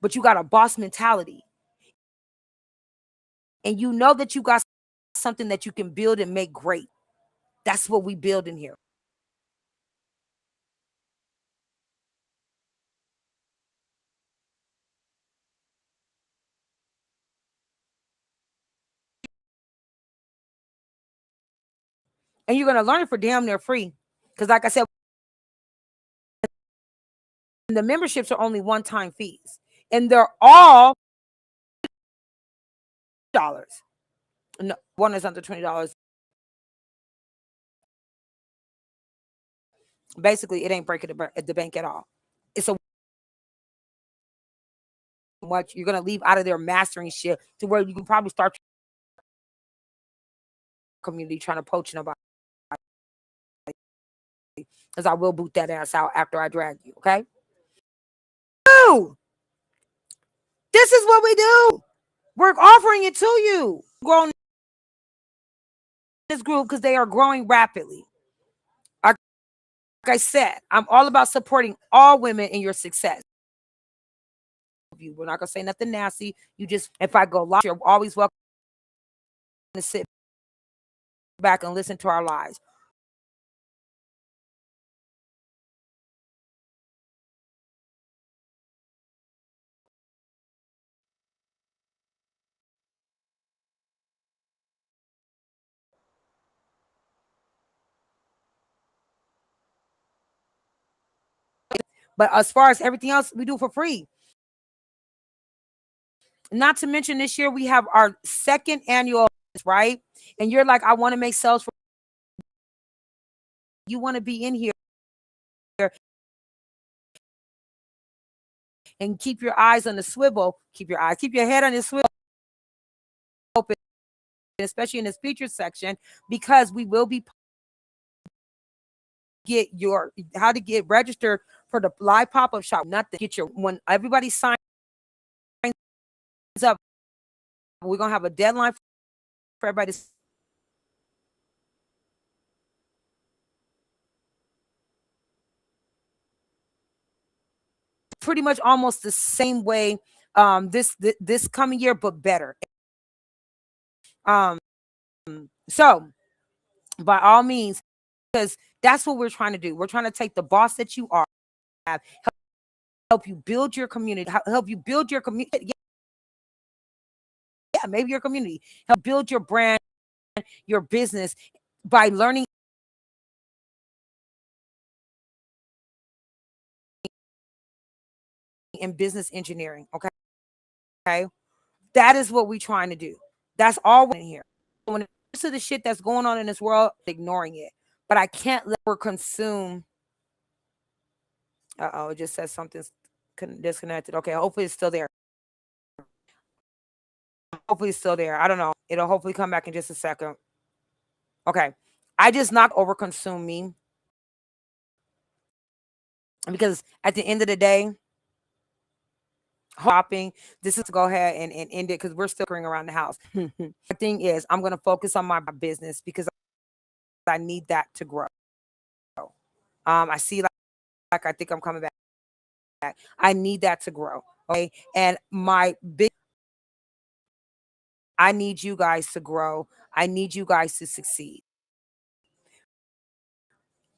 But you got a boss mentality. And you know that you got something that you can build and make great. That's what we build in here. And you're going to learn it for damn near free. Because like I said, the memberships are only one-time fees. And they're all dollars. No, one is under $20. Basically, it ain't breaking the bank at all. It's a much you're gonna leave out of there mastering shit to where you can probably start community trying to poach nobody. Because I will boot that ass out after I drag you, okay? Ooh, this is what we do. We're offering it to you. Growing this group because they are growing rapidly. Like I said, I'm all about supporting all women in your success. We're not gonna say nothing nasty. You just, if I go live, you're always welcome to sit back and listen to our lives. But as far as everything else, we do for free. Not to mention this year we have our second annual, right? And you're like, I want to make sales for you, want to be in here and keep your eyes on the swivel, keep your head on the swivel, open, especially in this featured section, because we will be get your how to get registered for the live pop-up shop. Nothing. Get your when everybody signs up, we're gonna have a deadline for everybody to pretty much almost the same way this coming year, but better. Um so by all means, because that's what we're trying to do. We're trying to take the boss that you are, have help you build your community, help you build your community. Yeah, maybe your community, help build your brand, your business by learning in business engineering. Okay. That is what we're trying to do. That's all we're in here. When it comes to the shit that's going on in this world, ignoring it. But I can't let her consume. Uh-oh, it just says something's disconnected. Okay, hopefully it's still there. Hopefully it's still there. I don't know. It'll hopefully come back in just a second. Okay. I just not overconsume me. Because at the end of the day, shopping, this is to go ahead and end it because we're still going around the house. The thing is, I'm going to focus on my business because I need that to grow. I see like I think I'm coming back. I need that to grow. Okay. And my big, I need you guys to grow. I need you guys to succeed.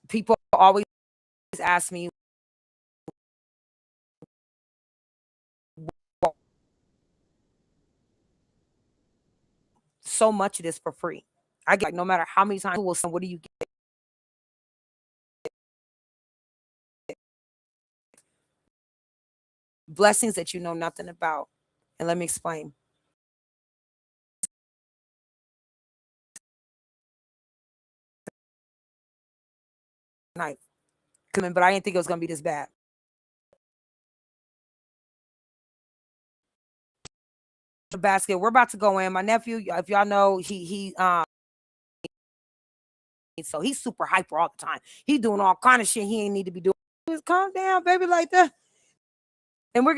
People always ask me so much of this for free. I get like no matter how many times, what do you get? Blessings that you know nothing about. And let me explain. Night. But I didn't think it was gonna be this bad. The basket. We're about to go in. My nephew, if y'all know, he so he's super hyper all the time. He doing all kind of shit he ain't need to be doing. Just calm down, baby, like that. And we're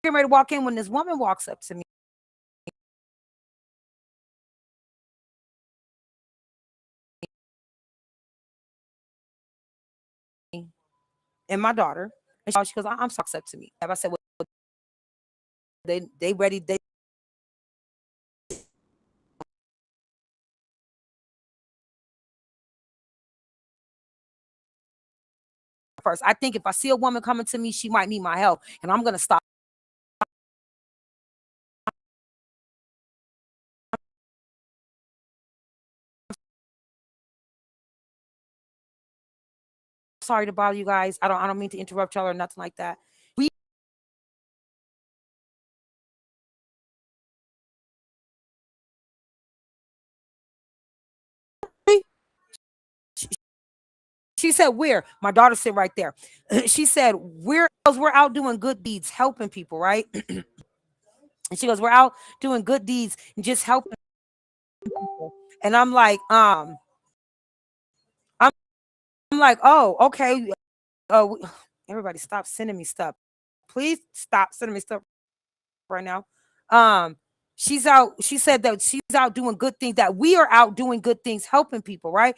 getting ready to walk in when this woman walks up to me. And my daughter. And she goes, I'm so upset to me. I said, well, they ready, they first. I think if I see a woman coming to me, she might need my help, and I'm gonna stop. Sorry to bother you guys. I don't mean to interrupt y'all or nothing like that. We she said we're my daughter sit right there. She said we're out doing good deeds, helping people, right? And she goes, we're out doing good deeds and just helping people. And I'm like, I'm like, oh, okay. Oh, everybody stop sending me stuff. Please stop sending me stuff right now. Um, she said that she's out doing good things, that we are out doing good things, helping people, right?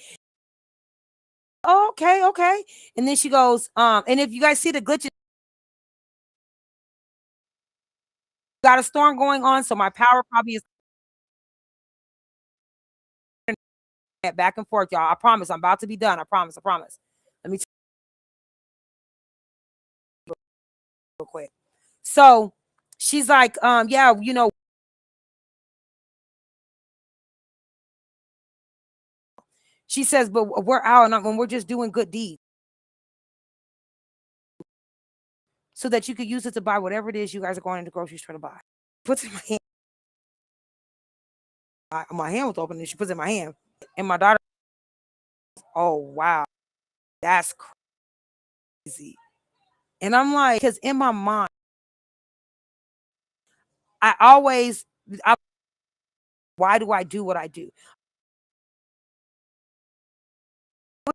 Oh, okay, okay. And then she goes, and if you guys see the glitches, got a storm going on, so my power probably is back and forth, y'all. I promise I'm about to be done. I promise, I promise. Let me real quick. So she's like, yeah, she says, but we're out and when we're just doing good deeds so that you could use it to buy whatever it is you guys are going into the grocery store to buy. Puts it in my hand. My hand was open and she puts it in my hand. And my daughter, oh wow, that's crazy. And I'm like, because in my mind, I always, why do I do what I do? I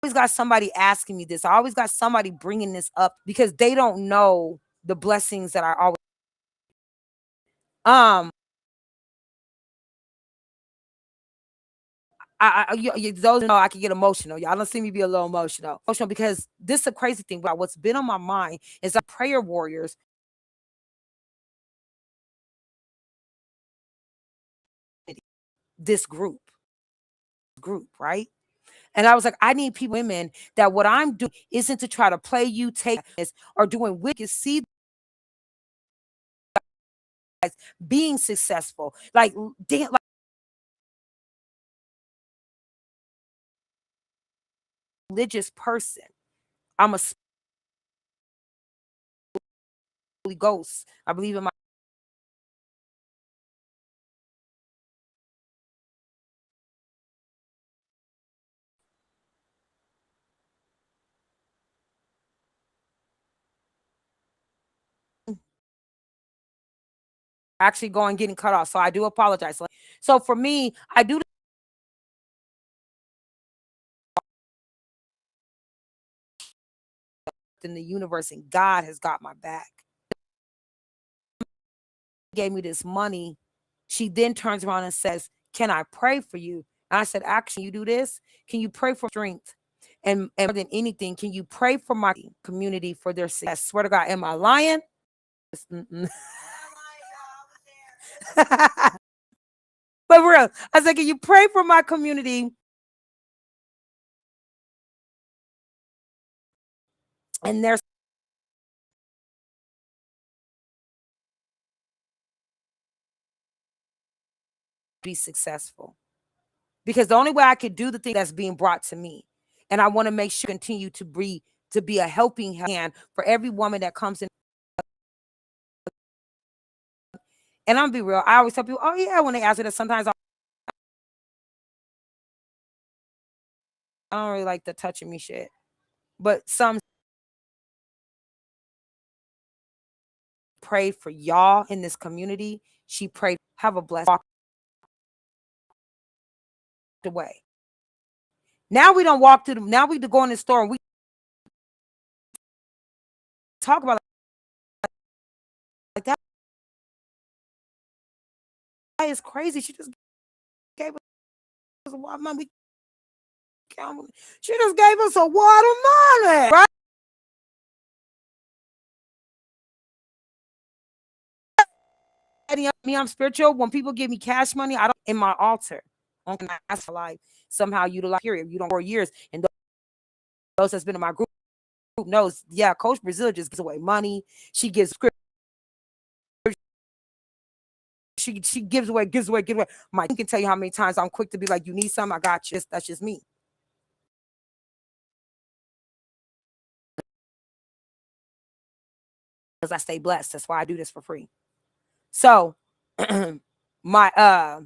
always got somebody asking me this. I always got somebody bringing this up because they don't know the blessings that I always. Um, those know I can get emotional. Y'all don't see me be a little emotional because this is a crazy thing. But what's been on my mind is our prayer warriors. This group, right? And I was like, I need people, women, that what I'm doing isn't to try to play you, take this, or doing wicked. See, guys, being successful, like damn, like religious person. I'm a Holy Ghost. I believe in my actually going getting cut off. So I do apologize. So for me, I do in the universe, and God has got my back. Gave me this money. She then turns around and says, "Can I pray for you?" And I said, "Actually, you do this. Can you pray for strength? And more than anything, can you pray for my community for their success?" Swear to God, am I lying? Mm-mm. But real, I said, "Can you pray for my community and their be successful?" Because the only way I could do the thing that's being brought to me, and I want to make sure continue to be a helping hand for every woman that comes in. And I'm be real. I always tell people, "Oh yeah," when they ask me that. Sometimes I don't really like the touching me shit, but some pray for y'all in this community. She prayed, have a blessed walk away. Now we don't walk to the. Now we go in the store and we talk about like that. That is crazy. She just gave us a lot of money. She just gave us a lot of money, right? Me, I'm spiritual. When people give me cash money, I don't in my altar. On ask for life somehow utilize period. You don't 4 years and those that's been in my group. knows, yeah, Coach Brazil just gives away money. She gives script. She gives away. My team can tell you how many times I'm quick to be like, you need something, I got you. That's just me. Because I stay blessed. That's why I do this for free. So my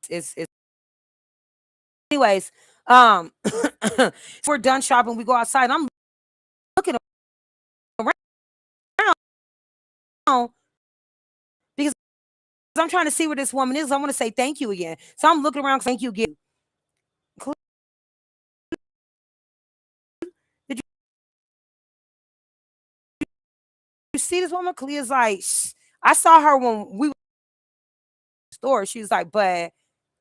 is anyways, we're done shopping, we go outside. I'm looking around because I'm trying to see where this woman is. I want to say thank you again. So I'm looking around, thank you again. Did you see this woman? Kalia's like, shh. I saw her when we were in the store. She was like, but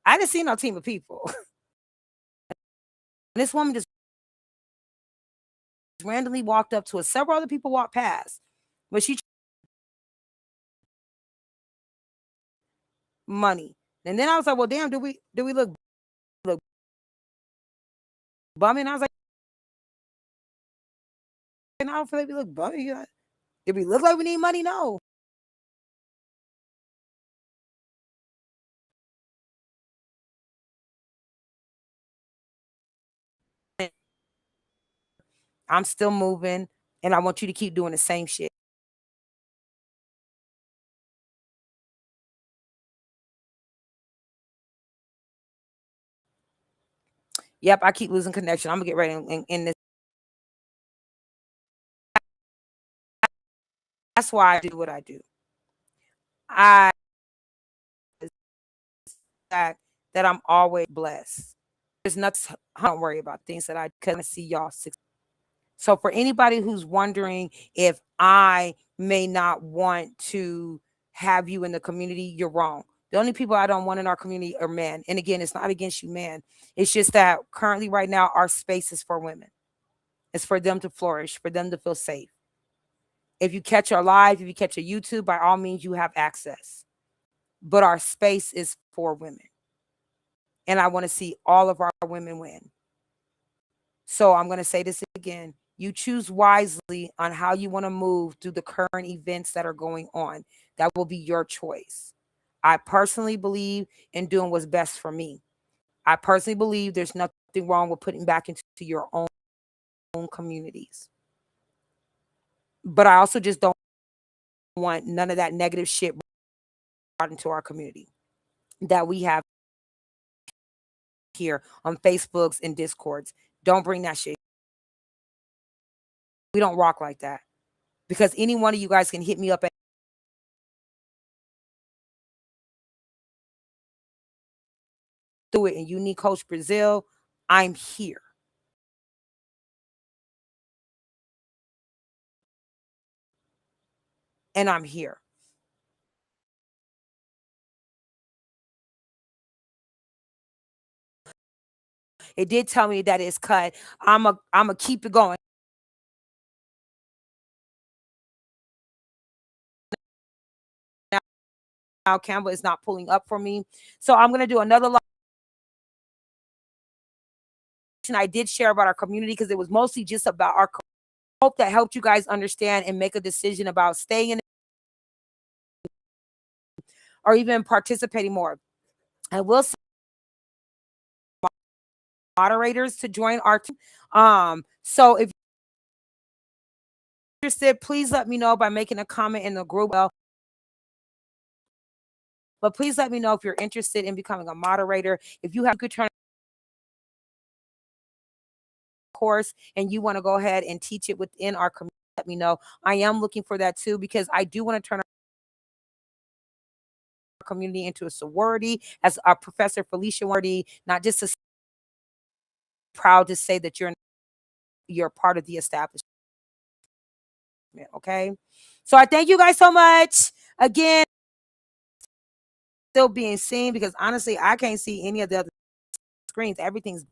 I didn't see no team of people. And this woman just randomly walked up to us. Several other people walked past. But she money. And then I was like, well, damn, do we look bummy? And I was like, and I don't feel like we look bummy. Did we look like we need money? No. I'm still moving, and I want you to keep doing the same shit. Yep, I keep losing connection. I'm gonna get ready in this. That's why I do what I do. I that that I'm always blessed. There's nothing. I don't worry about things that I couldn't see y'all. So for anybody who's wondering if I may not want to have you in the community, you're wrong. The only people I don't want in our community are men. And again, it's not against you, man. It's just that currently, right now, our space is for women. It's for them to flourish, for them to feel safe. If you catch our live, if you catch a YouTube, by all means, you have access. But our space is for women. And I want to see all of our women win. So I'm going to say this again. You choose wisely on how you want to move through the current events that are going on. That will be your choice. I personally believe in doing what's best for me. I personally believe there's nothing wrong with putting back into your own communities. But I also just don't want none of that negative shit brought into our community that we have here on Facebooks and Discords. Don't bring that shit. We don't rock like that. Because any one of you guys can hit me up at do it and you need Coach Brazil, I'm here. And I'm here. It did tell me that it's cut. I'm a keep it going. Now Canva is not pulling up for me. So I'm gonna do another live. I did share about our community because it was mostly just about our hope that helped you guys understand and make a decision about staying in it or even participating more. I will say moderators to join our team. So if you're interested, please let me know by making a comment in the group. Well, but please let me know if you're interested in becoming a moderator. If you have a good turn course and you want to go ahead and teach it within our community, let me know. I am looking for that too because I do want to turn our community into a sorority, as our Professor Felicia Wardy, not just a proud to say that you're part of the establishment. Okay. So I thank you guys so much. Again, still being seen because honestly, I can't see any of the other screens. Everything's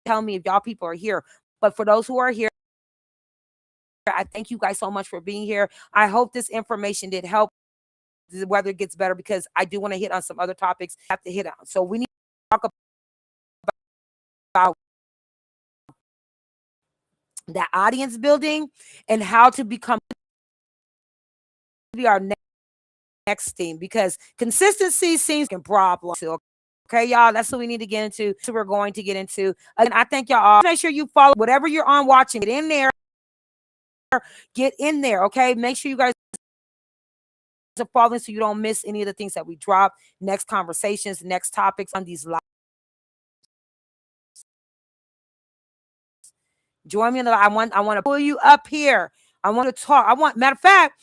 tell me if y'all people are here. But for those who are here, I thank you guys so much for being here. I hope this information did help. the weather gets better, because I do want to hit on some other topics I have to hit on. So we need to talk about that audience building and how to become be our next theme, because consistency seems like a problem. Okay, y'all, that's what we need to get into. So we're going to get into. Again, I thank y'all all. Make sure you follow whatever you're on watching. Get in there. Get in there, okay? Make sure you guys are following so you don't miss any of the things that we drop. Next conversations, next topics on these lives. Join me in the. I want to pull you up here. I want to talk. Matter of fact,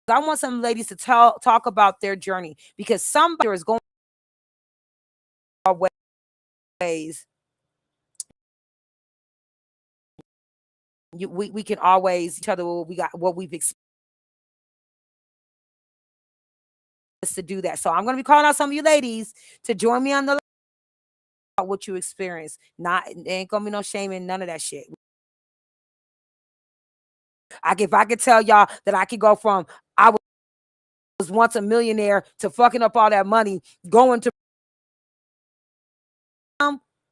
I want some ladies to talk about their journey, because somebody is going ways. We can always each other what we got, what we've experienced to do that. So I'm going to be calling out some of you ladies to join me on the what you experience. Not, there ain't gonna be no shame in none of that shit. If I could tell y'all that I could go from I was once a millionaire to fucking up all that money, going to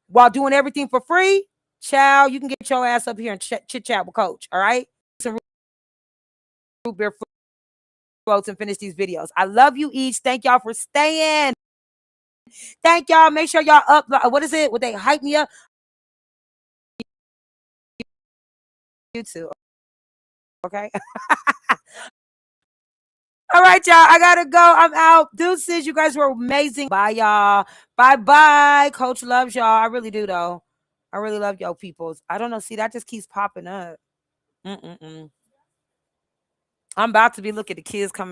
while doing everything for free, child, you can get your ass up here and chit chat with Coach. All right, some root beer floats and finish these videos. I love you each. Thank y'all for staying. Thank y'all. Make sure y'all up. What is it? Would they hype me up? YouTube. Okay. All right, y'all. I gotta go. I'm out. Deuces. You guys were amazing. Bye, y'all. Bye. Coach loves y'all. I really do, though. I really love y'all peoples. I don't know. See, that just keeps popping up. I'm about to be looking at the kids coming.